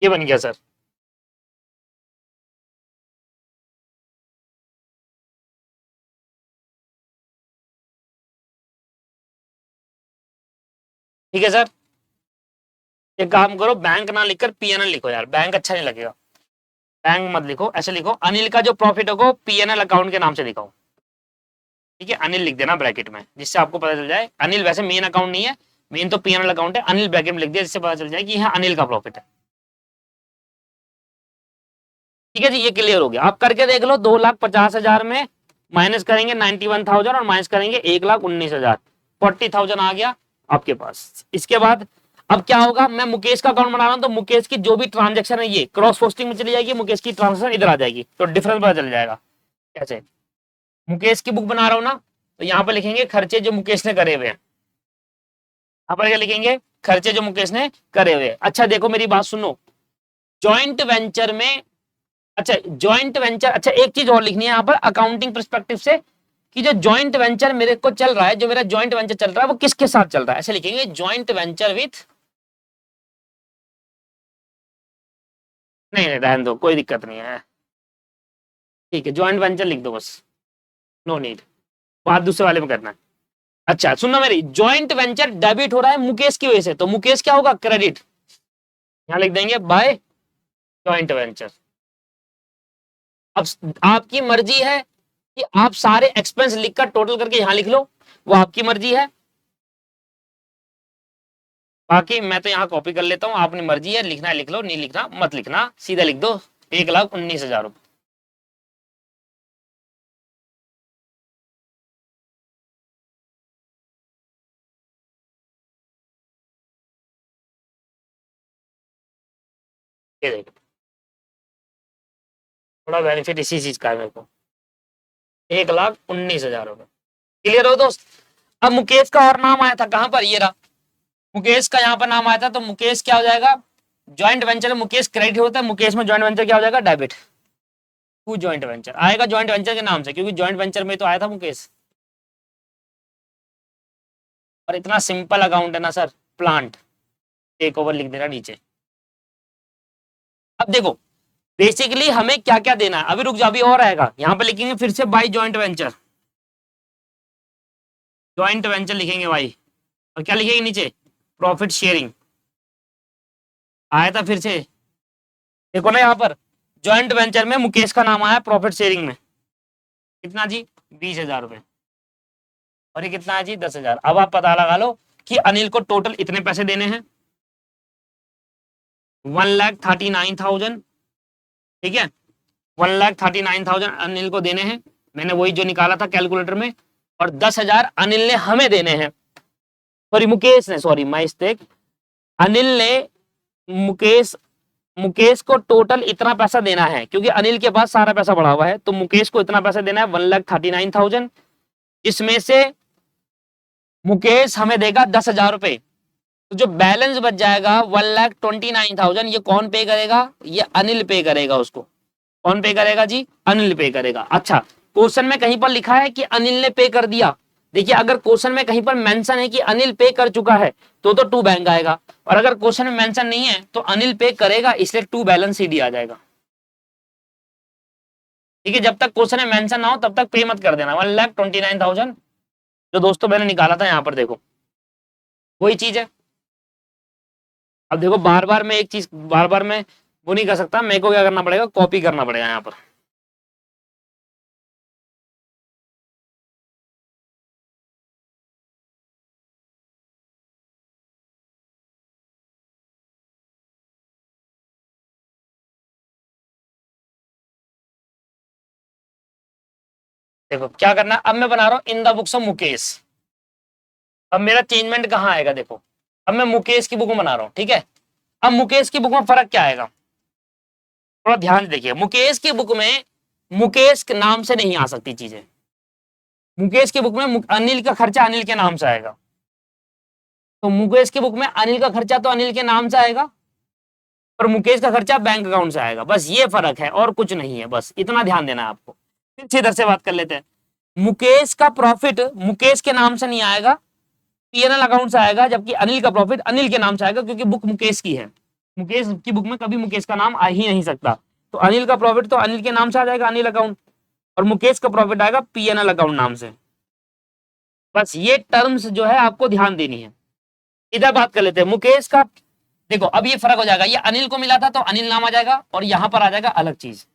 Speaker 1: ये बन गया सर। ठीक है सर, एक काम करो, बैंक ना लिखकर पीएनएल लिखो यार, बैंक अच्छा नहीं लगेगा, बैंक मत लिखो, ऐसे लिखो, अनिल का जो प्रॉफिट होगा पीएनएल अकाउंट के नाम से दिखाओ, ठीक है, अनिल लिख देना ब्रैकेट में, जिससे आपको पता चल जाए, अनिल वैसे मेन अकाउंट नहीं है, मेन तो पीएनएल अकाउंट है, अनिल ब्रैकेट में लिख दिया, जिससे पता चल जाए कि यहाँ अनिल का प्रॉफिट है। ठीक है जी, ये क्लियर हो गया। आप करके देख लो, 2,50,000 में माइनस करेंगे 91,000 और माइनस करेंगे 1,19,000, 40,000 आ गया आपके पास। इसके बाद अब क्या होगा, मैं मुकेश का अकाउंट बना रहा हूं, तो मुकेश की जो भी ट्रांजेक्शन है ये क्रॉस पोस्टिंग में चली जाएगी, मुकेश की ट्रांजेक्शन इधर आ जाएगी, तो डिफरेंस पता चल जाएगा। कैसे? मुकेश की बुक बना रहा हूं ना, तो यहाँ पे लिखेंगे खर्चे जो मुकेश ने करे हुए हैं, यहाँ पर क्या लिखेंगे? खर्चे जो मुकेश ने करे हुए। अच्छा देखो मेरी बात सुनो, जॉइंट वेंचर में, अच्छा जॉइंट वेंचर, अच्छा एक चीज और लिखनी है यहाँ पर अकाउंटिंग परस्पेक्टिव से, कि जो जॉइंट वेंचर मेरे को चल रहा है, जो मेरा जॉइंट वेंचर चल रहा है वो किसके साथ चल रहा है, ऐसे लिखेंगे जॉइंट वेंचर विथ, नहीं नहीं रहने दो, कोई दिक्कत नहीं है, ठीक है जॉइंट वेंचर लिख दो बस, नो नीड, बात दूसरे वाले में करना है। अच्छा सुनना मेरी, जॉइंट वेंचर डेबिट हो रहा है मुकेश की वजह से, तो मुकेश क्या होगा? क्रेडिट, यहां लिख देंगे बाय जॉइंट वेंचर। अब आपकी मर्जी है कि आप सारे एक्सपेंस लिखकर टोटल करके यहां लिख लो, वो आपकी मर्जी है, बाकी मैं तो यहाँ कॉपी कर लेता हूँ, आपने मर्जी है, लिखना है लिख लो, नहीं लिखना मत लिखना, सीधा लिख दो 1,19,000 रुपए। ये देखो, थोड़ा बेनिफिट इसी चीज का है मेरे को, 1,19,000 रुपए। क्लियर हो दोस्त? अब मुकेश का और नाम आया था कहां पर, ये रहा, मुकेश का यहाँ पर नाम आया था, तो मुकेश क्या हो जाएगा, ज्वाइंट वेंचर में मुकेश क्रेडिट होता है, मुकेश में ज्वाइंट वेंचर क्या हो जाएगा, डेबिट। टू ज्वाइंट वेंचर आएगा ज्वाइंट वेंचर के नाम से, क्योंकि ज्वाइंट वेंचर में तो आया था मुकेश। और इतना सिंपल अकाउंट है ना सर, प्लांट टेक ओवर लिख देना नीचे। अब देखो बेसिकली हमें क्या क्या देना है, अभी रुक जा, अभी और आएगा, यहां पे लिखेंगे फिर से by joint venture, joint venture लिखेंगे भाई, और क्या लिखेंगे नीचे, प्रॉफिट शेयरिंग। आया था फिर से, देखो ना यहाँ पर ज्वाइंट वेंचर में मुकेश का नाम आया प्रॉफिट शेयरिंग में, कितना जी, 20,000 रुपए, और ये कितना है जी, 10,000। अब आप पता लगा लो कि अनिल को टोटल इतने पैसे देने हैं, 1,39,000, ठीक है, 1,39,000 अनिल को देने हैं, मैंने वही जो निकाला था कैलकुलेटर में, और 10,000 अनिल ने हमें देने हैं, सॉरी मुकेश ने, सॉरी मिस्टेक, अनिल ने मुकेश मुकेश को टोटल इतना पैसा देना है, क्योंकि अनिल के पास सारा पैसा पड़ा हुआ है, तो मुकेश को इतना पैसा देना है 1,39,000, इसमें से मुकेश हमें देगा 10,000 रुपए, तो जो बैलेंस बच जाएगा 1,29,000, ये कौन पे करेगा, ये अनिल पे करेगा, उसको कौन पे करेगा जी, अनिल पे करेगा। अच्छा क्वेश्चन में कहीं पर लिखा है कि अनिल ने पे कर दिया, देखिए अगर क्वेश्चन में कहीं पर मेंशन है कि अनिल पे कर चुका है तो टू बैंक आएगा, और अगर क्वेश्चन में मेंशन नहीं है तो अनिल पे करेगा, इसलिए टू बैलेंस सीडी आ जाएगा। ठीक है, जब तक क्वेश्चन में मेंशन ना हो तब तक पे मत कर देना, 1,29,000 जो दोस्तों मैंने निकाला था यहाँ पर देखो, वही चीज है। अब देखो बार बार मैं एक चीज बार बार मैं वो नहीं कर सकता, मेरे को क्या करना पड़ेगा, कॉपी करना पड़ेगा यहाँ पर। देखो क्या करना, अब मैं बना रहा हूं इन द बुक्स ऑफ मुकेश, अब मेरा चेंजमेंट कहाँ आएगा, देखो अब मैं मुकेश की बुक में बना रहा हूँ, ठीक है, अब मुकेश की बुक में फर्क क्या आएगा, थोड़ा ध्यान से देखिए, मुकेश की बुक में मुकेश के नाम से नहीं आ सकती चीजें, मुकेश की बुक में अनिल का खर्चा अनिल के नाम से आएगा, तो मुकेश की बुक में अनिल का खर्चा तो अनिल के नाम से आएगा, और मुकेश का खर्चा बैंक अकाउंट से आएगा, बस ये फर्क है और कुछ नहीं है, बस इतना ध्यान देना है आपको। फिर से इधर से बात कर लेते हैं, मुकेश का प्रॉफिट मुकेश के नाम से नहीं आएगा, पीएनएल अकाउंट से आएगा, जबकि अनिल का प्रॉफिट अनिल के नाम से आएगा, क्योंकि बुक मुकेश की है, मुकेश की बुक में कभी मुकेश का नाम आ ही नहीं सकता, तो अनिल का प्रॉफिट तो अनिल के नाम से आ जाएगा, अनिल अकाउंट, और मुकेश का प्रॉफिट आएगा पीएनएल अकाउंट नाम से। बस ये टर्म्स जो है आपको ध्यान देनी है। इधर बात कर लेते हैं मुकेश का, देखो अब ये फर्क हो जाएगा, ये अनिल को मिला था तो अनिल नाम आ जाएगा, और यहां पर आ जाएगा अलग चीज,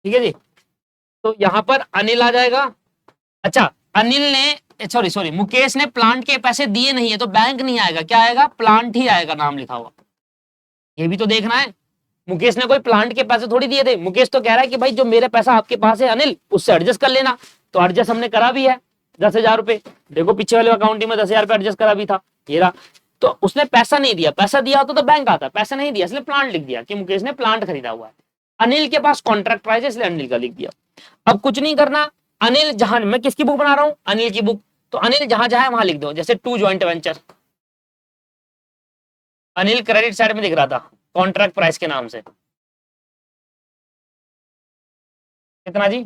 Speaker 1: ठीक है जी, तो यहां पर अनिल आ जाएगा। अच्छा अनिल ने, सॉरी सॉरी, मुकेश ने प्लांट के पैसे दिए नहीं है, तो बैंक नहीं आएगा, क्या आएगा, प्लांट ही आएगा नाम लिखा हुआ, ये भी तो देखना है, मुकेश ने कोई प्लांट के पैसे थोड़ी दिए थे, मुकेश तो कह रहा है कि भाई जो मेरे पैसा आपके पास है अनिल उससे एडजस्ट कर लेना, तो एडजस्ट हमने करा भी है 10,000 रुपए, देखो पीछे वाले अकाउंट में 10,000 रुपए एडजस्ट करा भी था, ये रहा, तो उसने पैसा नहीं दिया, पैसा दिया होता तो बैंक आता, पैसा नहीं दिया इसलिए प्लांट लिख दिया कि मुकेश ने प्लांट खरीदा हुआ है, अनिल के पास कॉन्ट्रैक्ट प्राइस है इसलिए अनिल का लिख दिया। अब कुछ नहीं करना, अनिल जहां, मैं किसकी बुक बना रहा हूं, अनिल की बुक, तो अनिल जहां जहां वहां लिख दो, जैसे to joint venture, Anil credit side में दिख रहा था कॉन्ट्रैक्ट प्राइस के नाम से, कितना जी,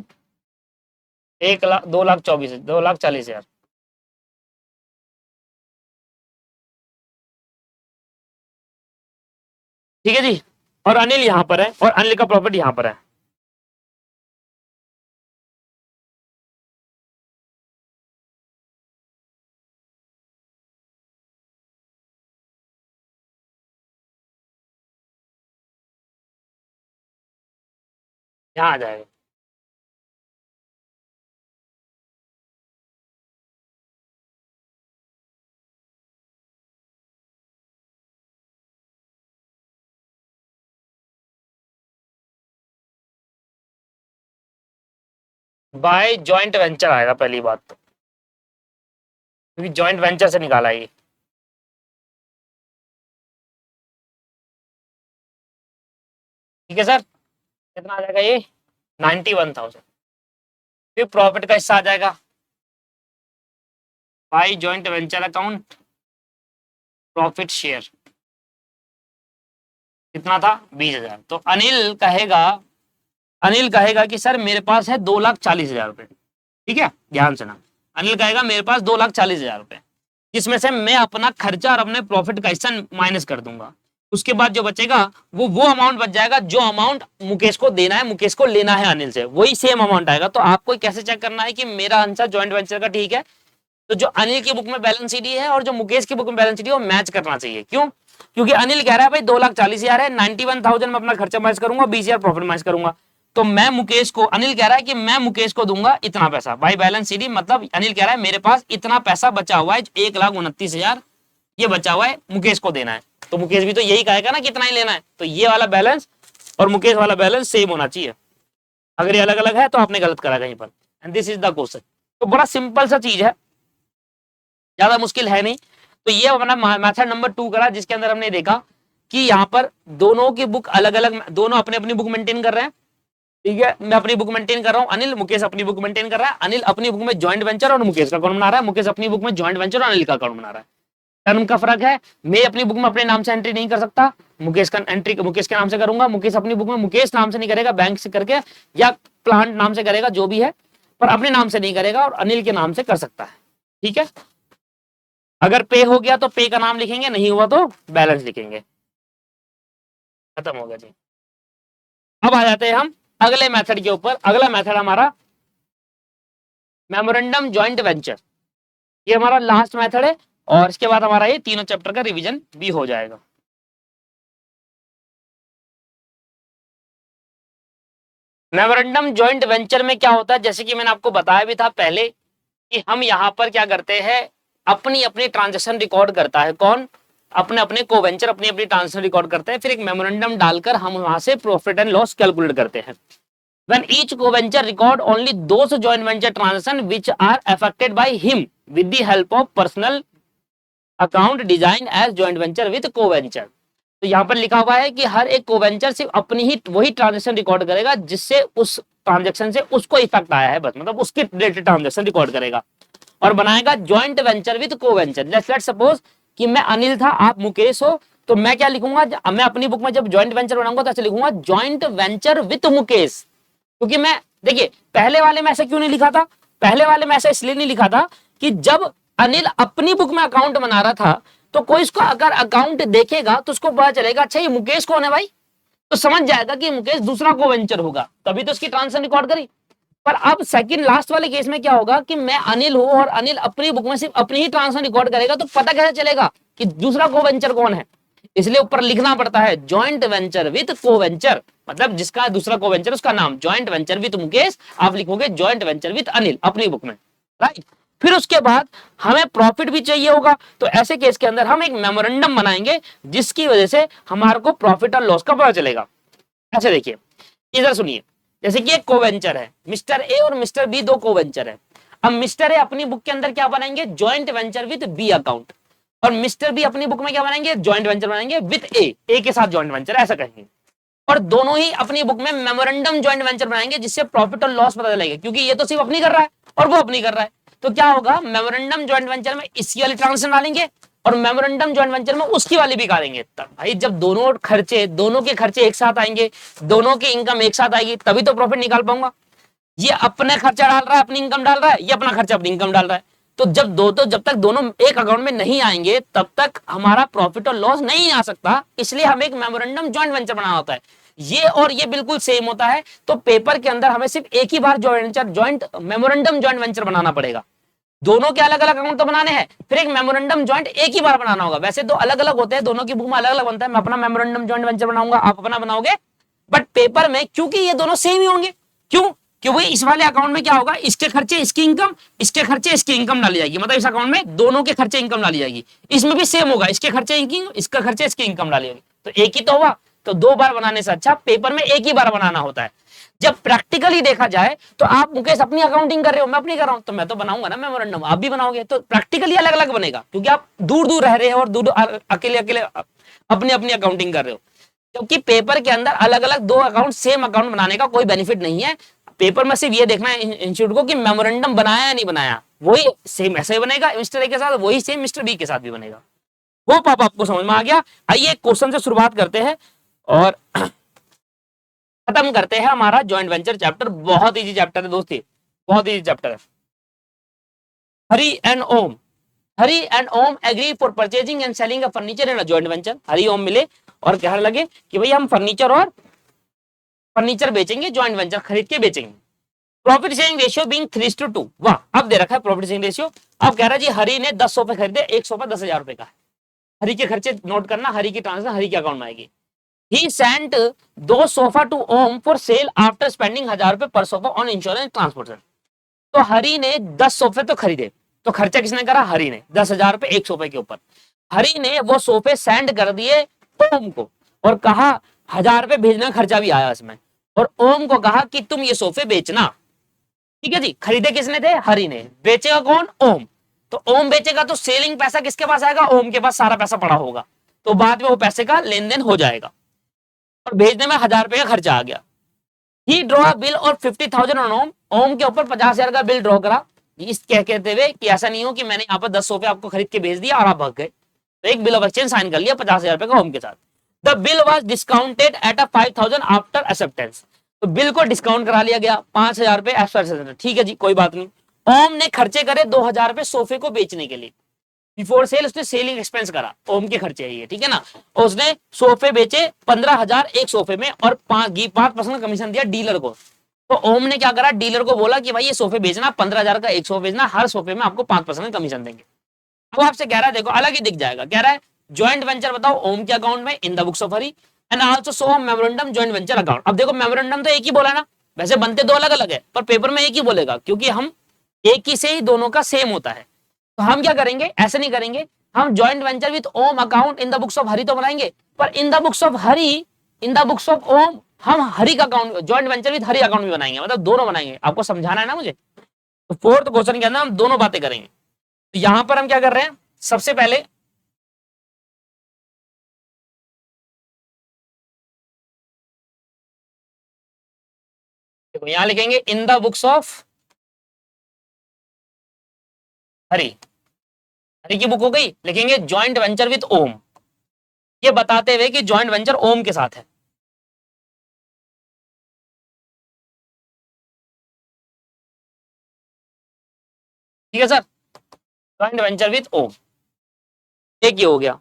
Speaker 1: 1,00,000, 2,24,000, 2,40,000, ठीक है जी, और अनिल यहां पर है, और अनिल का प्रॉफिट यहां पर है, यहां आ जाएगा। बाय जॉइंट वेंचर आएगा पहली बात तो, क्योंकि जॉइंट वेंचर से निकाला है ये, ठीक है सर, कितना आ जाएगा ये, 91,000, फिर प्रॉफिट का हिस्सा आ जाएगा by joint venture account profit share कितना था 20,000। तो अनिल कहेगा कि सर मेरे पास है 2,40,000 रुपए। ठीक है, ध्यान से ना, अनिल कहेगा मेरे पास 2,40,000 रुपए, जिसमें से मैं अपना खर्चा और अपने प्रॉफिट का हिस्सा माइनस कर दूंगा। उसके बाद जो बचेगा वो अमाउंट बच जाएगा जो अमाउंट मुकेश को देना है, मुकेश को लेना है अनिल से, वही सेम अमाउंट आएगा। तो आपको कैसे चेक करना है कि मेरा आंसर जॉइंट वेंचर का ठीक है, तो जो अनिल की बुक में बैलेंस शीट है और जो मुकेश की बुक में बैलेंस शीट है वो मैच करना चाहिए। क्यों? क्योंकि अनिल कह रहा है भाई 2,40,000 है, 91,000 में अपना खर्चा माइनस करूंगा, 20,000 प्रॉफिट माइनस करूंगा। तो मैं मुकेश को, अनिल कह रहा है कि मैं मुकेश को दूंगा इतना पैसा भाई बैलेंस शीट, मतलब अनिल कह रहा है मेरे पास इतना पैसा बचा हुआ है, 1,29,000 ये बचा हुआ है, मुकेश को देना है। तो मुकेश भी तो यही कहेगा ना कितना ही लेना है, तो ये वाला बैलेंस और मुकेश वाला बैलेंस सेम होना चाहिए। अगर ये अलग अलग है तो आपने गलत करा कहीं पर, and this is the question. तो बड़ा सिंपल सा चीज है, ज्यादा मुश्किल है नहीं। तो ये अपना मेथड नंबर 2 करा, जिसके अंदर हमने देखा कि यहाँ पर दोनों की बुक अलग अलग, दोनों अपने अपनी बुक मेंटेन कर रहे हैं। ठीक है, मैं अपनी बुक मेंटेन कर रहा हूँ, अनिल, मुकेश अपनी बुक मेंटेन कर रहा है। अनिल अपनी बुक में जॉइंट वेंचर और मुकेश का अकाउंट बना रहा है, मुकेश अपनी बुक में जॉइंट वेंचर और अनिल का अकाउंट बना रहा है। टर्म का फर्क है, मैं अपनी बुक में अपने नाम से एंट्री नहीं कर सकता, मुकेश का एंट्री मुकेश के नाम से करूंगा। मुकेश अपनी बुक में मुकेश नाम से नहीं करेगा, बैंक से करके या प्लांट नाम से करेगा, जो भी है, पर अपने नाम से नहीं करेगा, और अनिल के नाम से कर सकता है। ठीक है, अगर पे हो गया तो पे का नाम लिखेंगे, नहीं हुआ तो बैलेंस लिखेंगे। खत्म हो गया जी। अब आ जाते हैं हम अगले मेथड के ऊपर। अगला मेथड हमारा मेमोरेंडम जॉइंट वेंचर, ये हमारा लास्ट मेथड है, और इसके बाद हमारा ये तीनों चैप्टर का रिवीजन भी हो जाएगा। मेमोरेंडम जॉइंट वेंचर में क्या होता है, जैसे कि मैंने आपको बताया भी था पहले कि हम यहाँ पर क्या करते हैं, अपनी अपनी ट्रांजेक्शन रिकॉर्ड करता है कौन, अपने अपने कोवेंचर अपनी अपनी ट्रांजेक्शन रिकॉर्ड करते हैं, फिर एक मेमोरेंडम डालकर हम वहां से प्रॉफिट एंड लॉस कैलकुलेट करते हैं। When each co-venture record only those joint venture transaction which are affected by him with the help of personal account designed as joint venture with co-venture। तो यहाँ पर लिखा हुआ है कि हर एक कोवेंचर सिर्फ अपनी ही वही ट्रांजेक्शन रिकॉर्ड करेगा जिससे उस ट्रांजेक्शन से उसको इफेक्ट आया है, बस मतलब उसके रिलेटेड ट्रांजेक्शन रिकॉर्ड करेगा और बनाएगा joint venture with coventurer. Let's suppose कि मैं अनिल था, आप मुकेश हो, तो मैं क्या लिखूंगा, मैं अपनी बुक में जब जॉइंट वेंचर बनाऊंगा तो ऐसे लिखूंगा जॉइंट वेंचर विद मुकेश। क्योंकि मैं, देखिए पहले वाले में ऐसा क्यों नहीं लिखा था, पहले वाले में ऐसा इसलिए नहीं लिखा था कि जब अनिल अपनी बुक में अकाउंट बना रहा था तो कोई इसको अगर अकाउंट देखेगा तो उसको पता चलेगा अच्छा ये मुकेश कौन है भाई, तो समझ जाएगा कि मुकेश दूसरा कोवेंचर होगा, तभी तो उसकी ट्रांजेक्शन रिकॉर्ड करी। पर अब सेकंड लास्ट वाले केस में क्या होगा कि मैं अनिल हूं और अनिल अपनी बुक में सिर्फ अपनी ही ट्रांजेक्शन रिकॉर्ड करेगा, तो पता कैसे चलेगा कि दूसरा कोवेंचर कौन है, इसलिए ऊपर लिखना पड़ता है जॉइंट वेंचर विद कोवेंचर, मतलब जिसका दूसरा कोवेंचर उसका नाम जॉइंट वेंचर विद मुकेश, आप लिखोगे जॉइंट वेंचर विद अनिल अपनी बुक में, राइट। फिर उसके बाद हमें प्रॉफिट भी चाहिए होगा, तो ऐसे केस के अंदर हम एक मेमोरेंडम बनाएंगे जिसकी वजह से हमारे को प्रॉफिट और लॉस का पता चलेगा। ऐसे देखिए, इधर सुनिए, जैसे कि एक कोवेंचर है, मिस्टर ए और मिस्टर बी दो कोवेंचर है। अब मिस्टर ए अपनी बुक के अंदर क्या बनाएंगे, joint venture with B account, और मिस्टर बी अपनी बुक में क्या बनाएंगे, जॉइंट वेंचर बनाएंगे विद ए के साथ जॉइंट वेंचर, ऐसा कहेंगे। और दोनों ही अपनी बुक में मेमोरेंडम जॉइंट वेंचर बनाएंगे जिससे प्रॉफिट और लॉस पता चलेगा, क्योंकि ये तो सिर्फ अपनी कर रहा है और वो अपनी कर रहा है। तो क्या होगा, मेमोरेंडम जॉइंट वेंचर में इसकी वाली ट्रांजेक्शन डालेंगे और मेमोरेंडम जॉइंट वेंचर में उसकी वाली भी डालेंगे। तब भाई जब दोनों के खर्चे एक साथ आएंगे, दोनों की इनकम एक साथ आएगी, तभी तो प्रॉफिट निकाल पाऊंगा। ये अपने खर्चा डाल रहा है, अपनी इनकम डाल रहा है, ये अपना खर्चा अपनी इनकम डाल रहा है, तो जब तक दोनों एक अकाउंट में नहीं आएंगे तब तक हमारा प्रॉफिट और लॉस नहीं आ सकता, इसलिए हमें एक मेमोरेंडम जॉइंट वेंचर बनाना होता है। ये और ये बिल्कुल सेम होता है, तो पेपर के अंदर हमें सिर्फ एक ही बार जॉइंट मेमोरेंडम जॉइंट वेंचर बनाना पड़ेगा। दोनों के अलग अलग अकाउंट तो बनाने हैं, फिर एक मेमोरेंडम जॉइंट एक ही बार बनाना होगा। वैसे तो अलग अलग होते हैं, दोनों की बुक में अलग अलग बनता है, मैं अपना मेमोरेंडम जॉइंट वेंचर बनाऊंगा, आप अपना बनाओगे, बट पेपर में क्योंकि ये दोनों सेम ही होंगे, क्यों, क्योंकि इस वाले अकाउंट में क्या होगा, इसके खर्चे इसकी इनकम, इसके खर्चे इसकी इनकम डाली जाएगी, मतलब इस अकाउंट में दोनों के खर्चे इनकम डाली जाएगी। इसमें भी सेम होगा, इसके खर्चे इसका खर्चे इसकी इनकम डाली जाएगी, तो एक ही तो हुआ। तो दो बार बनाने से अच्छा पेपर में एक ही बार बनाना होता है। जब प्रैक्टिकली देखा जाए तो आप मुकेश अपनी अकाउंटिंग कर रहे हो, मैं अपनी कर रहा हूं, तो मैं तो बनाऊंगा ना मेमोरेंडम, आप भी बनाओगे, तो प्रैक्टिकली अलग अलग बनेगा, क्योंकि आप दूर दूर रह रहे हो और दूर अकेले अकेले अपनी अपनी अकाउंटिंग कर रहे हो। क्योंकि पेपर के अंदर अलग अलग दो अकाउंट सेम अकाउंट बनाने का कोई बेनिफिट नहीं है। पेपर में सिर्फ ये देखना है इंस्टीट्यूट को कि मेमोरेंडम बनाया या नहीं बनाया, वही सेम ऐसे ही बनेगा मिस्टर ए के साथ, वही सेम मिस्टर बी के साथ भी बनेगा। वो पाप आपको समझ में आ गया। आइए क्वेश्चन से शुरुआत करते हैं और खत्म करते हैं हमारा जॉइंट वेंचर चैप्टर। बहुत इजी चैप्टर है दोस्ती, बहुत इजी चैप्टर है। Hari and Om, Hari and Om agree for purchasing and selling a furniture in a joint venture. Hari Om मिले और कहने लगे कि भाई हम फर्नीचर बेचेंगे, जॉइंट वेंचर खरीद के बेचेंगे। Profit sharing ratio being 3:2। वाह, अब दे रखा है प्रॉफिट शेयरिंग रेशियो। अब कह रहा है जी हरी ने 10 सोफे खरीदे, एक सोफा 10,000 रुपए का है। हरी के खर्चे नोट करना, हरी की ट्रांसफर हरी के अकाउंट में आएगी। He sent 2 sofa to Om for sale after spending 1,000 रुपए पर सोफा ऑन इंश्योरेंस ट्रांसपोर्टेशन। तो हरी ने 10 सोफे तो खरीदे, तो खर्चा किसने करा? हरी ने 10,000 रुपए एक सोफे के ऊपर। हरी ने वो सोफे सेंड कर दिए ओम को और कहा 1,000 रुपए भेजने का खर्चा भी आया इसमें, और ओम को कहा कि तुम ये सोफे बेचना। ठीक है जी, खरीदे किसने थे? हरी ने। बेचेगा कौन? ओम। तो ओम बेचेगा तो सेलिंग पैसा किसके पास आएगा? ओम के पास सारा पैसा पड़ा होगा, तो बाद में वो पैसे का लेन देन हो जाएगा। और भेजने में 1,000 रुपए का खर्चा आ गया। ही ड्रॉ बिल और 50,000 ऑन ओम। ओम के ऊपर 50,000 का बिल ड्रॉ करा, इस कहते हुए कि ऐसा नहीं हो कि मैंने यहाँ पर 10 सोफे आपको खरीद के भेज दिया और आप भाग गए। तो एक बिल ऑफ एक्सचेंज साइन कर लिया 50,000 रुपए का ओम के साथ। The bill was discounted at a 5,000 after acceptance. तो बिल को डिस्काउंट करा लिया गया 5,000 रुपए एक्स्ट्रा। ठीक है जी, कोई बात नहीं। ओम ने खर्चे करे 2,000 रुपए सोफे को बेचने के लिए। बिफोर सेल उसने सेलिंग एक्सपेंस करा, ओम के खर्चे है ये, ठीक है ना। और उसने सोफे बेचे 15,000 एक सोफे में और 5% कमीशन दिया डीलर को। तो ओम ने क्या करा? डीलर को बोला कि भाई ये सोफे बेचना, 15,000 का एक सोफा बेचना, हर सोफे में आपको 5% कमीशन देंगे। अब आपसे कह रहा है, देखो अलग ही दिख जाएगा, कह रहा है ज्वाइंट वेंचर बताओ ओम के अकाउंट में इन the books of Hari and also show memorandum joint venture account. अब देखो मेमोरेंडम तो एक ही बोला ना, वैसे बनते दो अलग अलग है पर पेपर में एक ही बोलेगा, क्योंकि हम एक ही से ही दोनों का सेम होता है। तो हम क्या करेंगे? ऐसे नहीं करेंगे, हम joint venture with Om account in the books of Hari तो बनाएंगे, पर in the books of Hari, in the books of Om हम हरी का account, joint venture with Hari account भी बनाएंगे, मतलब दोनों बनाएंगे। आपको समझाना है ना मुझे। तो फोर्थ क्वेश्चन के अंदर हम दोनों बातें करेंगे। तो यहां पर हम क्या कर रहे हैं? सबसे पहले देखो यहां लिखेंगे इन द बुक्स ऑफ हरी, हरी की बुक हो गई, लिखेंगे ज्वाइंट वेंचर विद ओम, ये बताते हुए कि ज्वाइंट वेंचर ओम के साथ है। ठीक है सर, ज्वाइंट वेंचर विद ओम, एक ये हो गया।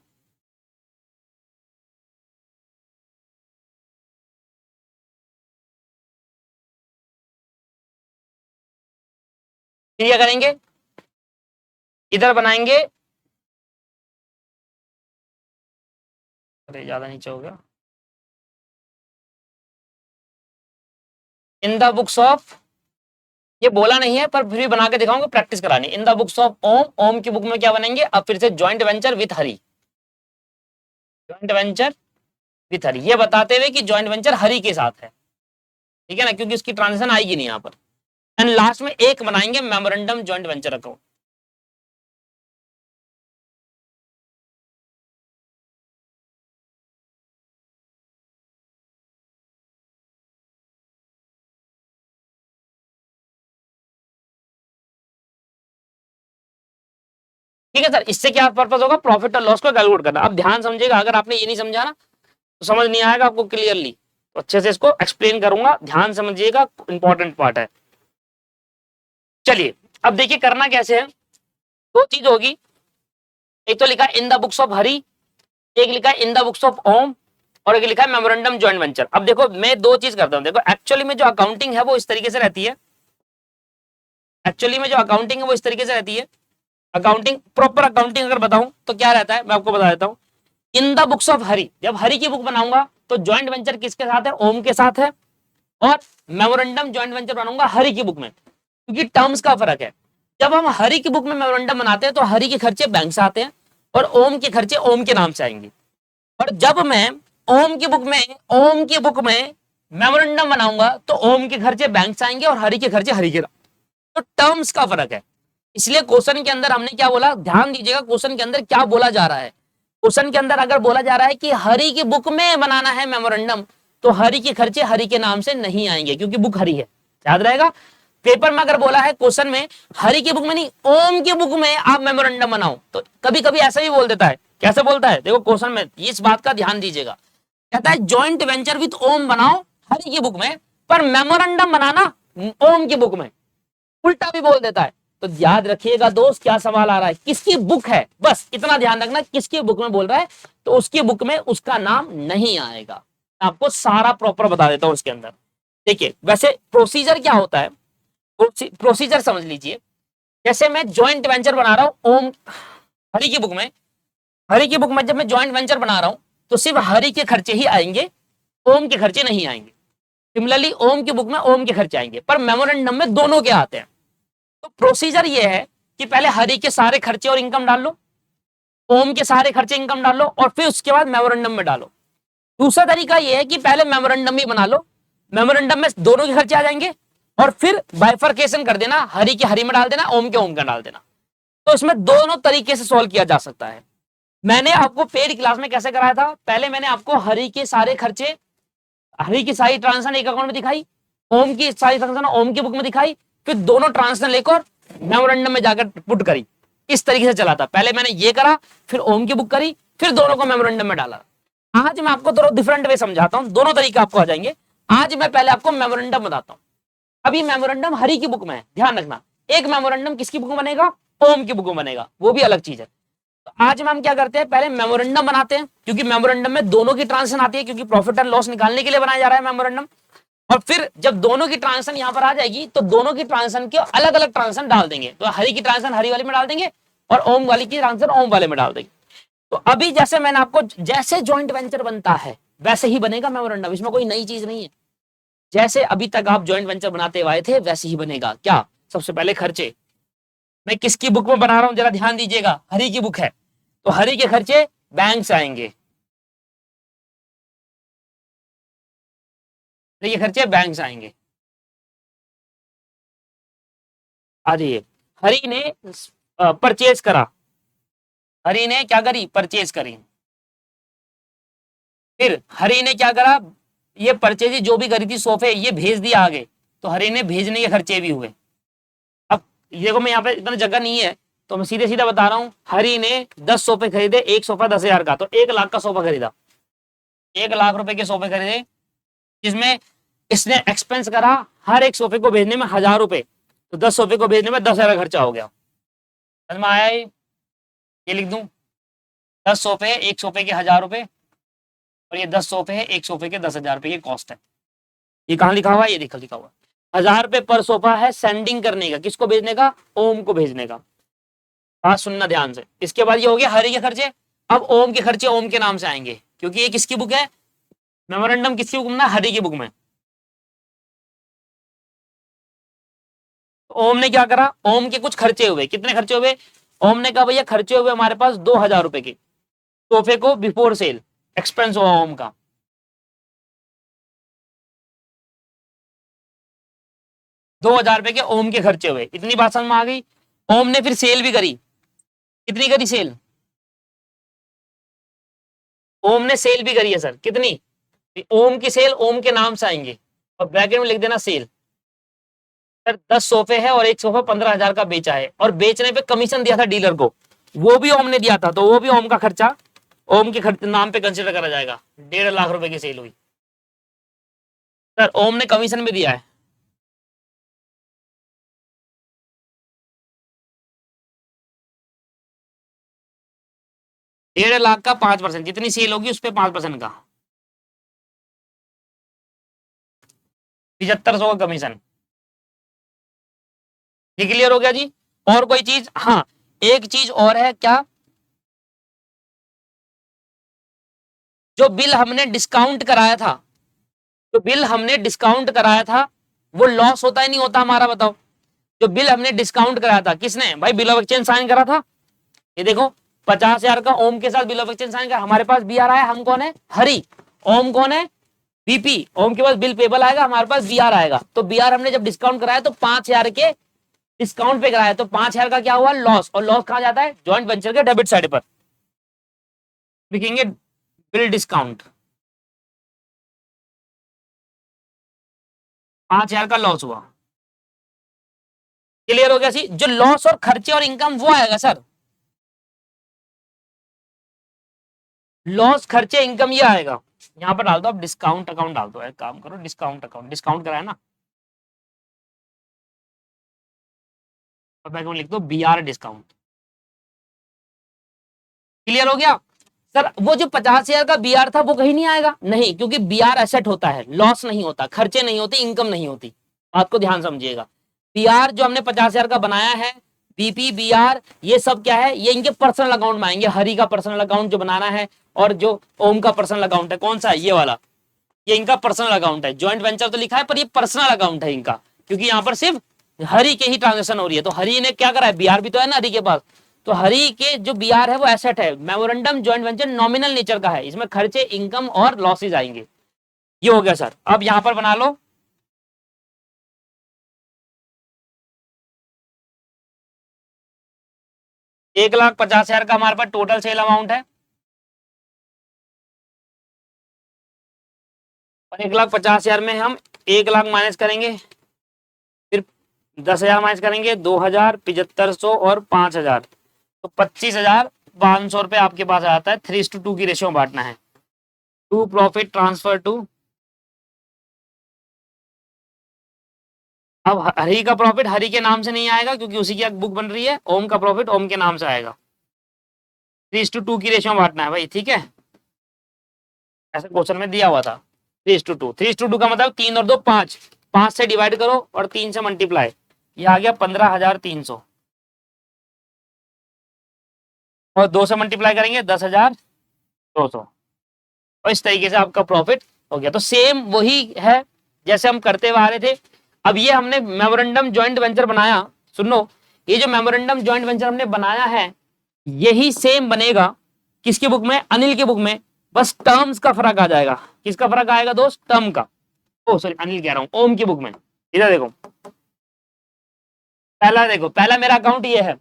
Speaker 1: फिर क्या करेंगे? इधर बनाएंगे, अरे ज्यादा नीचे हो गया, इन द बुक्स ऑफ, ये बोला नहीं है पर फिर भी बना के दिखाऊंगा, प्रैक्टिस करानी। In the books of Om, Om की बुक में क्या बनेंगे? अब फिर से joint venture with Hari, joint venture with Hari, ये बताते हुए कि ज्वाइंट वेंचर हरी के साथ है, ठीक है ना, क्योंकि उसकी ट्रांजेक्शन आएगी नहीं यहाँ पर। एंड लास्ट में एक बनाएंगे मेमोरेंडम ज्वाइंट वेंचर अकाउंट। ठीक है सर, इससे क्या पर्पस होगा? प्रॉफिट और लॉस को कैलकुलेट करना। अब ध्यान समझिएगा, अगर आपने ये नहीं समझा ना तो समझ नहीं आएगा आपको क्लियरली, तो अच्छे से इसको एक्सप्लेन करूंगा, ध्यान समझिएगा, इंपॉर्टेंट पार्ट है। चलिए अब देखिए करना कैसे है। दो चीज होगी, एक तो लिखा है इन द बुक्स ऑफ हरी, एक लिखा है इन द बुक्स ऑफ ओम, और एक लिखा है मेमोरेंडम जॉइंट वेंचर। अब देखो मैं दो चीज करता हूं, देखो एक्चुअली में जो अकाउंटिंग है वो इस तरीके से रहती है, एक्चुअली में जो अकाउंटिंग है वो इस तरीके से रहती है। अकाउंटिंग, प्रॉपर अकाउंटिंग अगर बताऊं तो क्या रहता है, मैं आपको बता देता हूं। इन द बुक्स ऑफ हरी, जब हरी की बुक बनाऊंगा तो ज्वाइंट वेंचर किसके साथ है? ओम के साथ है। और मेमोरेंडम ज्वाइंट वेंचर बनाऊंगा हरी की बुक में, क्योंकि टर्म्स का फर्क है। जब हम हरी की बुक में मेमोरेंडम बनाते हैं तो हरी के खर्चे बैंक से आते हैं और ओम के खर्चे ओम के नाम से आएंगे। और जब मैं ओम की बुक में मेमोरेंडम बनाऊंगा तो ओम के खर्चे बैंक से आएंगे और हरी के खर्चे हरी के नाम। तो टर्म्स का फर्क है, इसलिए क्वेश्चन के अंदर हमने क्या बोला, ध्यान दीजिएगा क्वेश्चन के अंदर क्या बोला जा रहा है। क्वेश्चन के अंदर अगर बोला जा रहा है कि हरी की बुक में बनाना है मेमोरेंडम, तो हरी के खर्चे हरी के नाम से नहीं आएंगे, क्योंकि बुक हरी है, याद रहेगा। पेपर में अगर बोला है क्वेश्चन में हरि की बुक में नहीं, ओम की बुक में आप मेमोरेंडम बनाओ, तो कभी कभी ऐसा ही बोल देता है। कैसे बोलता है देखो क्वेश्चन में, इस बात का ध्यान दीजिएगा। कहता है जॉइंट वेंचर विथ ओम बनाओ हरि की बुक में, पर मेमोरेंडम बनाना ओम की बुक में। उल्टा भी बोल देता है। तो याद रखिएगा दोस्त, क्या सवाल आ रहा है, किसकी बुक है, बस इतना ध्यान रखना, किसकी बुक में बोल रहा है, तो उसकी बुक में उसका नाम नहीं आएगा। आपको सारा प्रॉपर बता देता हूं उसके अंदर। देखिए वैसे प्रोसीजर क्या होता है, प्रोसीजर समझ लीजिए। जैसे मैं ज्वाइंट वेंचर बना रहा हूं ओम हरि की बुक में, हरि की बुक में जब मैं ज्वाइंट वेंचर बना रहा हूं तो सिर्फ हरि के खर्चे ही आएंगे, ओम के खर्चे नहीं आएंगे। सिमिलरली ओम की बुक में ओम के खर्चे आएंगे, पर मेमोरेंडम में दोनों के आते हैं। तो प्रोसीजर ये है कि पहले हरि के सारे खर्चे और इनकम डाल लो, ओम के सारे खर्चे इनकम डाल लो, और फिर उसके बाद मेमोरेंडम में डालो। दूसरा तरीका यह है कि पहले मेमोरेंडम ही बना लो, मेमोरेंडम में दोनों के खर्चे आ जाएंगे, और फिर बाइफरकेशन कर देना, हरि के हरि में डाल देना, ओम के ओम का डाल देना। तो इसमें दोनों तरीके से सॉल्व किया जा सकता है। मैंने आपको पेड क्लास में कैसे कराया था, पहले मैंने आपको हरि के सारे खर्चे, हरि की सारी ट्रांजेक्शन एक अकाउंट में दिखाई, ओम की सारी ट्रांजेक्शन ओम की बुक में दिखाई, फिर दोनों ट्रांजेक्शन लेकर मेमोरेंडम में जाकर पुट करी। इस तरीके से चला था, पहले मैंने ये करा, फिर ओम की बुक करी, फिर दोनों को मेमोरेंडम में डाला। आज मैं आपको थोड़ा डिफरेंट वे समझाता हूं, दोनों तरीके आपको आ जाएंगे। आज मैं पहले आपको मेमोरेंडम बताता हूं। अभी मेमोरेंडम हरि की बुक में है, ध्यान रखना। एक मेमोरेंडम किसकी बुक में बनेगा, ओम की बुक में बनेगा, वो भी अलग चीज है। तो आज हम क्या करते हैं, पहले मेमोरेंडम बनाते हैं, क्योंकि मेमोरेंडम में दोनों की ट्रांजेक्शन आती है, क्योंकि प्रॉफिट एंड लॉस निकालने के लिए बनाया जा रहा है मेमोरेंडम। और फिर जब दोनों की ट्रांजेक्शन यहां पर आ जाएगी तो दोनों की ट्रांजेक्शन के अलग अलग ट्रांजेक्शन डाल देंगे। तो हरि की ट्रांजेक्शन हरि वाले में डाल देंगे, और ओम वाली की ट्रांजेक्शन ओम वाले में डाल देंगे। तो अभी जैसे मैंने आपको, जैसे ज्वाइंट वेंचर बनता है वैसे ही बनेगा मेमोरेंडम, इसमें कोई नई चीज नहीं है। जैसे अभी तक आप ज्वाइंट वेंचर बनाते हुए आए थे वैसे ही बनेगा। क्या, सबसे पहले खर्चे, मैं किसकी बुक में बना रहा हूं जरा ध्यान दीजिएगा, हरि की बुक है, तो हरि के खर्चे बैंक से आएंगे, हरि के खर्चे बैंक से आएंगे। आ जाइए, हरि ने परचेज करा, हरि ने क्या करी, परचेज करी। फिर हरि ने क्या करा, ये परचेज जो भी करी थी सोफे, ये भेज दिया आगे, तो हरि ने भेजने के खर्चे भी हुए। अब देखो मैं यहाँ पे इतना जगह नहीं है, तो मैं सीधे सीधा बता रहा हूं, हरि ने 10 सोफे खरीदे, एक सोफा 10,000 का, तो 1 लाख का सोफा खरीदा, 1 लाख रुपए के सोफे खरीदे, जिसमें इसने एक्सपेंस करा हर एक सोफे को भेजने में 1,000 रुपए, तो 10 सोफे को भेजने में 10,000 खर्चा हो गया। समझ में आया, ये लिख दूं, 10 सोफे, एक सोफे के 1,000 रुपए, और ये 10 सोफे है, एक सोफे के 10,000 रुपए की कॉस्ट है। ये कहां लिखा हुआ है, ये देखो लिखा हुआ है 1,000 रुपए पर सोफा है सेंडिंग करने का, किसको भेजने का, ओम को भेजने का। बात सुनना ध्यान से। इसके बाद ये हो गया हरि के खर्चे। अब ओम के खर्चे ओम के नाम से आएंगे, क्योंकि ये किसकी बुक है, मेमोरेंडम किसकी बुक में, हरि की बुक में। ओम ने क्या करा, ओम के कुछ खर्चे हुए, कितने खर्चे हुए, ओम ने कहा भैया खर्चे हुए हमारे पास 2,000 रुपए के, सोफे को बिफोर सेल एक्सपेंस हुआ ओम का। 2,000 रुपए के ओम के खर्चे हुए, इतनी बात समझ में आ गई। ओम ने फिर सेल भी करी, कितनी करी सेल, ओम ने सेल भी करी है सर, कितनी, ओम की सेल ओम के नाम से आएंगे, और ब्रैकेट में लिख देना सेल। सर 10 सोफे है और एक सोफा 15,000 का बेचा है, और बेचने पे कमीशन दिया था डीलर को, वो भी ओम ने दिया था, तो वो भी ओम का खर्चा, ओम के खर्चे नाम पे कंसिडर करा जाएगा। 1.5 लाख रुपए की सेल हुई, सर ओम ने कमीशन भी दिया है। डेढ़ लाख का 5%, जितनी सेल होगी उस पर 5% का 7,500 का कमीशन। ये क्लियर हो गया जी। और कोई चीज, हाँ एक चीज और है, क्या, जो बिल हमने डिस्काउंट कराया था, जो बिल हमने डिस्काउंट कराया था वो लॉस होता है नहीं होता हमारा, बताओ। जो बिल हमने डिस्काउंट कराया था, किसने भाई बिल ऑफ एक्सचेंज साइन करा था, ये देखो 50,000 का ओम के साथ बिल ऑफ एक्सचेंज साइन करा, हमारे पास बी आर आया, हम कौन है, हरि, ओम कौन है, बीपी, ओम के पास बिल पेबल आएगा, हमारे पास बी आर आएगा। तो बी आर हमने जब डिस्काउंट कराया तो 5,000 के डिस्काउंट पे कराया, तो 5,000 का क्या हुआ, लॉस, और लॉस कहां जाता है, ज्वाइंट वेंचर के डेबिट साइड पर लिखेंगे बिल डिस्काउंट, 5,000 का लॉस हुआ। क्लियर हो गया सी? जो लॉस और खर्चे और इनकम वो आएगा सर, लॉस खर्चे इनकम ये आएगा। यहाँ पर डाल दो, आप डिस्काउंट अकाउंट डाल दो, एक काम करो, डिस्काउंट अकाउंट, डिस्काउंट कराया ना, और बैक में लिख दो बी आर डिस्काउंट। क्लियर हो गया सर? वो जो 50,000 का बीआर था वो कहीं नहीं आएगा, नहीं, क्योंकि बीआर एसेट होता है, लॉस नहीं होता, खर्चे नहीं होते, इनकम नहीं होती। बात को ध्यान समझिएगा। बीआर जो हमने 50,000 का बनाया है, बीपी बीआर, ये सब क्या है, ये इनके पर्सनल अकाउंट में आएंगे। हरि का पर्सनल अकाउंट जो बनाना है, और जो ओम का पर्सनल अकाउंट है, कौन सा है, ये वाला, ये इनका पर्सनल अकाउंट है। ज्वाइंट वेंचर तो लिखा है पर ये पर्सनल अकाउंट है इनका, क्योंकि यहाँ पर सिर्फ हरि के ही ट्रांजेक्शन हो रही है। तो हरि ने क्या करा है, बीआर भी तो है ना हरि के पास, तो हरि के जो बीआर है वो एसेट है। Memorandum joint venture nominal nature का है, इसमें खर्चे, इनकम और लॉसेज आएंगे। ये हो गया सर। अब यहां पर बना लो, 1,50,000 का हमारे पास टोटल सेल अमाउंट है, और 1,50,000 में हम 1,00,000 माइनस करेंगे, फिर 10,000 माइनस करेंगे, 2,000, 7,500 और 5,000, तो 25,500 रुपए आपके पास आता है। 3:2 की रेशियो में बांटना है। टू प्रॉफिट ट्रांसफर टू, अब हरि का प्रॉफिट हरि के नाम से नहीं आएगा क्योंकि उसी की बुक बन रही है। ओम का प्रॉफिट ओम के नाम से आएगा। 3:2 की रेशियो में बांटना है भाई, ठीक है, ऐसे क्वेश्चन में दिया हुआ था। 3:2, 3:2 का मतलब 3 और 2 5, 5 से डिवाइड करो और 3 से मल्टीप्लाई, ये आ गया 15,300, और 2 से मल्टीप्लाई करेंगे 10,200, और इस तरीके से आपका प्रॉफिट हो गया। तो सेम वही है जैसे हम करते हुए आ रहे थे। अब ये हमने मेमोरेंडम ज्वाइंट वेंचर बनाया, सुन लो, ये जो मेमोरेंडम ज्वाइंट वेंचर हमने बनाया है, यही सेम बनेगा किसकी बुक में, अनिल की बुक में, बस टर्म्स का फर्क आ जाएगा। किसका फर्क आएगा दोस्त, टर्म का। ओ सॉरी, अनिल कह रहा हूं, ओम की बुक में। इधर देखो, पहला देखो, पहला मेरा अकाउंट ये है,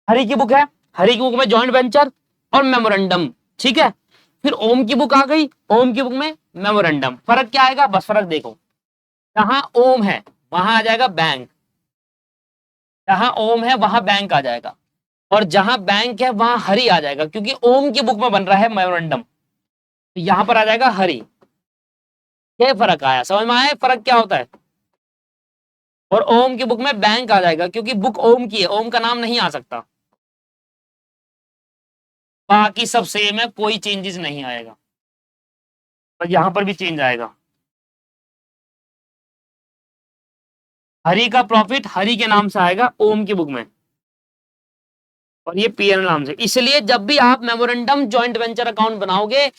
Speaker 1: हरि की बुक है, हरि की बुक में जॉइंट वेंचर और मेमोरेंडम, ठीक है। फिर ओम की बुक आ गई, ओम की बुक में मेमोरेंडम। फर्क क्या आएगा, बस फर्क देखो, जहां ओम है वहां आ जाएगा बैंक, जहां ओम है वहां बैंक आ जाएगा, और जहां बैंक है वहां हरि आ जाएगा, क्योंकि ओम की बुक में बन रहा है मेमोरेंडम, तो यहां पर आ जाएगा हरि। क्या फर्क आया, समझ में आया फर्क क्या होता है? और ओम की बुक में बैंक आ जाएगा क्योंकि बुक ओम की है, ओम का नाम नहीं आ सकता। बाकी सब सेम है, कोई चेंजेस नहीं आएगा, पर यहां पर भी चेंज आएगा। हरि का प्रॉफिट हरि के नाम से आएगा ओम की बुक में, और ये पीएनएल नाम से। इसलिए जब भी आप मेमोरेंडम जॉइंट वेंचर अकाउंट बनाओगे,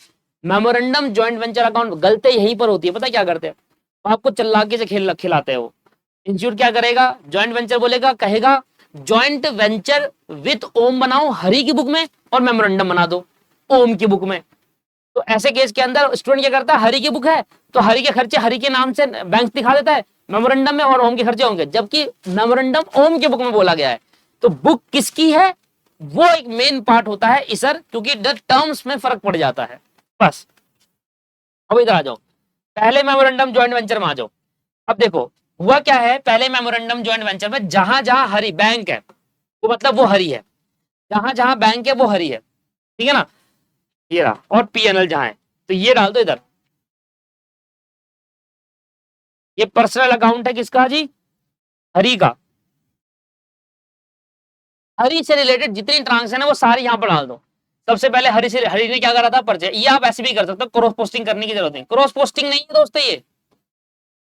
Speaker 1: मेमोरेंडम जॉइंट वेंचर अकाउंट, गलती यहीं पर होती है, पता क्या करते हैं, आपको चलाके से खिलाते हैं वो। इंस्टीट्यूट क्या करेगा, जॉइंट वेंचर बोलेगा, कहेगा जॉइंट वेंचर विथ ओम बनाओ हरि की बुक में, और मेमोरेंडम बना दो ओम की बुक में। तो ऐसे केस के अंदर स्टूडेंट क्या करता है, हरि की बुक है तो हरि के खर्चे हरि के नाम से बैंक दिखा देता है मेमोरेंडम में, और ओम के खर्चे होंगे, जबकि मेमोरेंडम ओम की बुक में बोला गया है। तो बुक किसकी है वो एक मेन पार्ट होता है इधर, क्योंकि टर्म्स में फर्क पड़ जाता है। बस अब इधर आ जाओ, पहले मेमोरेंडम ज्वाइंट वेंचर में आ जाओ। अब देखो हुआ क्या है, पहले मेमोरेंडम ज्वाइंट वेंचर में जहां जहां हरि बैंक है वो मतलब वो हरि है, जहां जहां बैंक है वो हरि है, ठीक है ना, ये रहा। और पीएनएल जहां है, तो ये डाल दो इधर। ये पर्सनल अकाउंट है किसका जी, हरि का। हरि से रिलेटेड जितनी ट्रांजेक्शन है वो सारी यहां पर डाल दो। सबसे पहले हरि ने क्या करा था, परचेज, ये आप ऐसे भी कर सकते हो, क्रॉस पोस्टिंग करने की जरूरत नहीं, क्रॉस पोस्टिंग नहीं है दोस्तों, ये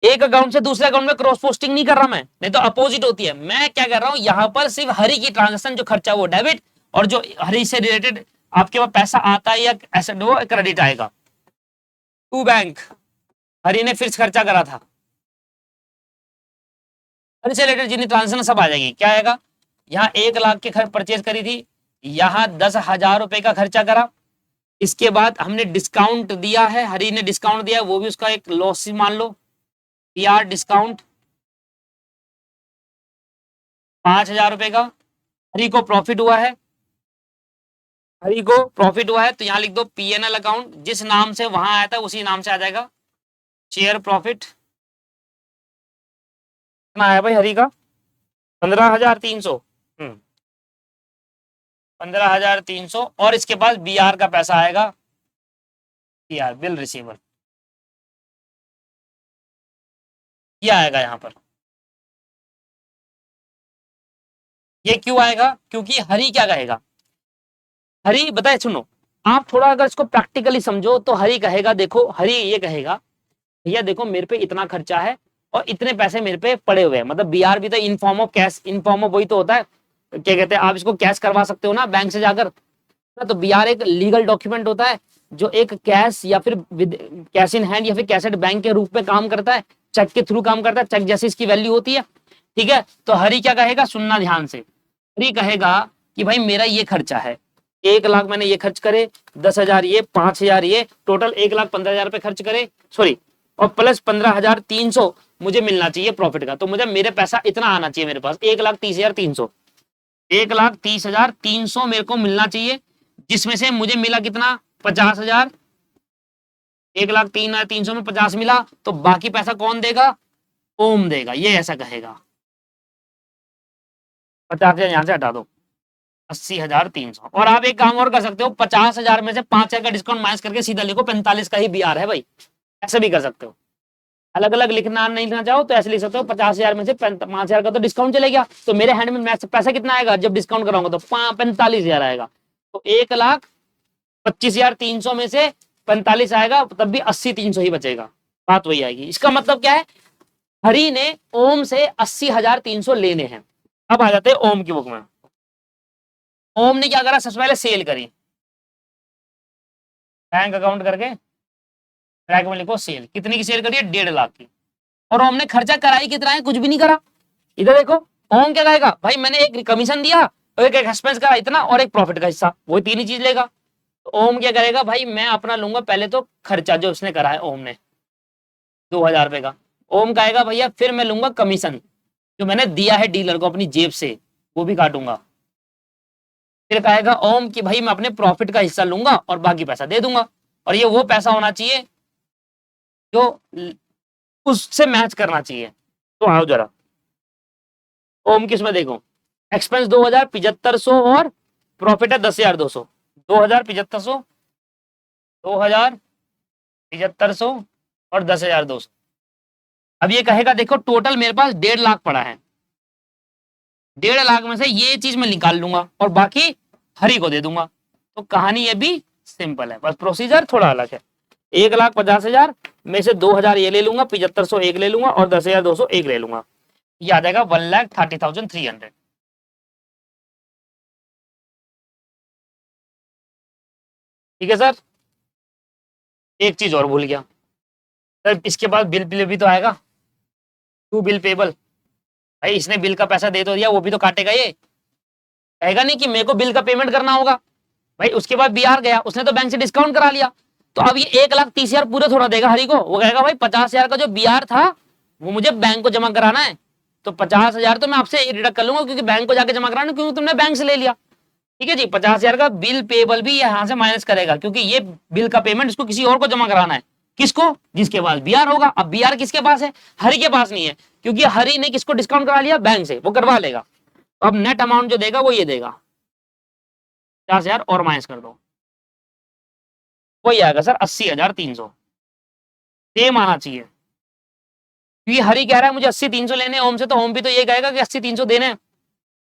Speaker 1: एक अकाउंट से दूसरे अकाउंट में क्रॉस पोस्टिंग नहीं कर रहा मैं, नहीं तो अपोजिट होती है। मैं क्या कर रहा हूं, यहां पर सिर्फ हरि की ट्रांजेक्शन जो खर्चा वो डेबिट, और जो हरि से रिलेटेड आपके पास पैसा आता है या एसेट वो क्रेडिट आएगा। टू बैंक, हरि ने फिक्स खर्चा करा था, हरि से रिलेटेड जितनी ट्रांजेक्शन सब आ जाएगी। क्या आएगा, यहाँ 1,00,000 की परचेज करी थी, यहाँ 10,000 रुपए का खर्चा करा, इसके बाद हमने डिस्काउंट दिया है, हरि ने डिस्काउंट दिया है, वो भी उसका एक लॉस मान लो, पीआर डिस्काउंट 5,000 रुपए का। हरि को प्रॉफिट हुआ है, हरि को प्रॉफिट हुआ है, तो यहाँ लिख दो पीएनएल अकाउंट, जिस नाम से वहां आया था उसी नाम से आ जाएगा, शेयर प्रॉफिट। कितना आया भाई हरि का, 15,300, 15,300, और इसके पास BR का पैसा आएगा, BR बिल रिसीवर, क्या आएगा यहाँ पर, ये क्यों आएगा, क्योंकि हरी क्या कहेगा, हरी बताए, सुनो आप थोड़ा अगर इसको प्रैक्टिकली समझो तो हरी कहेगा, देखो हरी ये कहेगा, भैया देखो मेरे पे इतना खर्चा है और इतने पैसे मेरे पे पड़े हुए हैं, मतलब BR भी तो in form of cash, in form of वही तो होता है, क्या कहते हैं, आप इसको कैश करवा सकते हो ना बैंक से जाकर, तो BR एक लीगल डॉक्यूमेंट होता है जो एक कैश या फिर कैश इन हैंड या फिर कैश एट बैंक के रूप में काम करता है, चेक के थ्रू काम करता है, चेक जैसे इसकी वैल्यू होती है, ठीक है। तो हरी क्या कहेगा, सुनना ध्यान से, हरी कहेगा कि भाई मेरा ये खर्चा है, 1,00,000 मैंने ये खर्च करे, 10,000 ये, 5,000 ये, टोटल 1,15,000 रुपए खर्च करे, सॉरी, और प्लस 15,300 मुझे मिलना चाहिए प्रॉफिट का, तो मुझे मेरे पैसा इतना आना चाहिए मेरे पास, 1,30,300, 1,30,300 मेरे को मिलना चाहिए, जिसमें से मुझे मिला कितना, 50,000, 1,03,300 में 50 मिला, तो बाकी पैसा कौन देगा, ओम देगा, ये ऐसा कहेगा, 50,000 यहां से हटा दो, 80,300, और आप एक काम और कर सकते हो, 50,000 में से 5,000 का डिस्काउंट माइनस करके सीधा लिखो 45 का ही BR है भाई, ऐसे भी कर सकते हो, अलग अलग लिखना नहीं लिखना चाहो तो ऐसे लिख सकते हो, 50,000 में से 5,000 का तो डिस्काउंट चलेगा, तो मेरे हैंड में पैसा कितना आएगा जब डिस्काउंट कराऊंगा, तो 45,000 आएगा, तो 1,25,300 में से 45 आएगा, तब भी 80,300 ही बचेगा, बात वही आएगी। इसका मतलब क्या है, हरी ने ओम से 80,300 लेने हैं। अब आ जाते हैं ओम की बुक में। ओम ने क्या करा, सबसे पहले सेल करी, बैंक अकाउंट करके ट्रैक में लिखो सेल, कितनी की सेल करी है, 1.5 लाख की, और ओम ने खर्चा कराई कितना है, कुछ भी नहीं करा, इधर देखो ओम क्या कहेगा, भाई मैंने एक कमीशन दिया और एक एक्सपेंस करा इतना और एक प्रॉफिट का हिस्सा, वो तीन ही चीज लेगा, तो ओम क्या करेगा, भाई मैं अपना लूंगा पहले तो खर्चा जो उसने करा है ओम ने 2,000 रुपए का, ओम कहेगा भैया फिर मैं लूंगा कमीशन जो मैंने दिया है डीलर को अपनी जेब से, वो भी काटूंगा, फिर कहेगा ओम कि भाई मैं अपने प्रॉफिट का हिस्सा लूंगा और बाकी पैसा दे दूंगा, और ये वो पैसा होना चाहिए जो उससे मैच करना चाहिए। तो आओ जरा ओम किसमें देखो, एक्सपेंस 2,000, 7,500 और प्रॉफिट है 10,200, 2,000, 7,500, 2,000, 7,500 और 10,200। अब ये कहेगा देखो टोटल मेरे पास 1.5 लाख पड़ा है, 1.5 लाख में से ये चीज मैं निकाल लूंगा और बाकी हरी को दे दूंगा, तो कहानी ये भी सिंपल है, बस प्रोसीजर थोड़ा अलग है। 1,50,000 में से 2,000 ये ले लूंगा, 7,500 एक ले लूंगा और 10,200 एक ले लूंगा, ये आ जाएगा 1,30,300। ठीक है सर, एक चीज और भूल गया सर, इसके बाद बिल भी तो आएगा, टू बिल पेबल, भाई इसने बिल का पैसा दे तो दिया, वो भी तो काटेगा, ये कहेगा नहीं कि मेरे को बिल का पेमेंट करना होगा, भाई उसके बाद BR गया, उसने तो बैंक से डिस्काउंट करा लिया, तो अब ये 1,30,000 पूरे थोड़ा देगा हरी को, वो कहेगा भाई 50,000 का जो BR था वो मुझे बैंक को जमा कराना है, तो 50,000 तो मैं आपसे डिडक्ट कर लूंगा क्योंकि बैंक को जाके जमा कराना, क्योंकि तुमने बैंक से ले लिया, ठीक है जी। 50,000 का बिल पेबल भी यहाँ से माइनस करेगा क्योंकि ये बिल का पेमेंट इसको किसी और को जमा कराना है, किसको, जिसके पास BR होगा। अब BR किसके पास है, हरी के पास नहीं है, क्योंकि हरी ने किसको डिस्काउंट करा लिया, बैंक से, वो करवा लेगा, तो अब नेट अमाउंट जो देगा वो ये देगा, 50,000 और माइनस कर दो, वही आएगा सर 80,300, सेम आना चाहिए, क्योंकि हरी कह रहा है मुझे 80,300 लेने ओम से, तो ओम भी तो ये कहेगा कि 80,300 देने,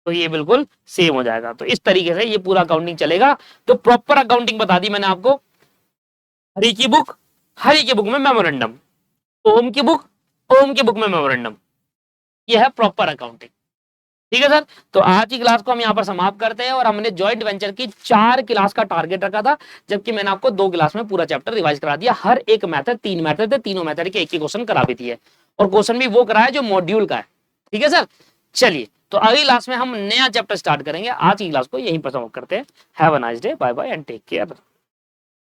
Speaker 1: तो ये बिल्कुल सेम हो जाएगा। तो इस तरीके से ये पूरा अकाउंटिंग चलेगा। तो प्रॉपर अकाउंटिंग बता दी मैंने आपको, हरी की बुक, हरी की बुक में मेमोरेंडम, ओम की बुक, ओम की बुक में मेमोरेंडम, ये है प्रॉपर अकाउंटिंग। ठीक है सर, तो आज की क्लास को हम यहाँ पर समाप्त करते हैं, और हमने जॉइंट वेंचर की 4 क्लास का टारगेट रखा था, जबकि मैंने आपको 2 क्लास में पूरा चैप्टर रिवाइज करा दिया। हर एक मेथड, 3 मेथड थे, तीनों मेथड के एक ही क्वेश्चन करा भी दिए, और क्वेश्चन भी वो कराया जो मॉड्यूल का है। ठीक है सर, चलिए तो अगली क्लास में हम नया चैप्टर स्टार्ट करेंगे। आज की क्लास को यहीं पर समाप्त करते हैं। Have a nice day, bye bye and take care.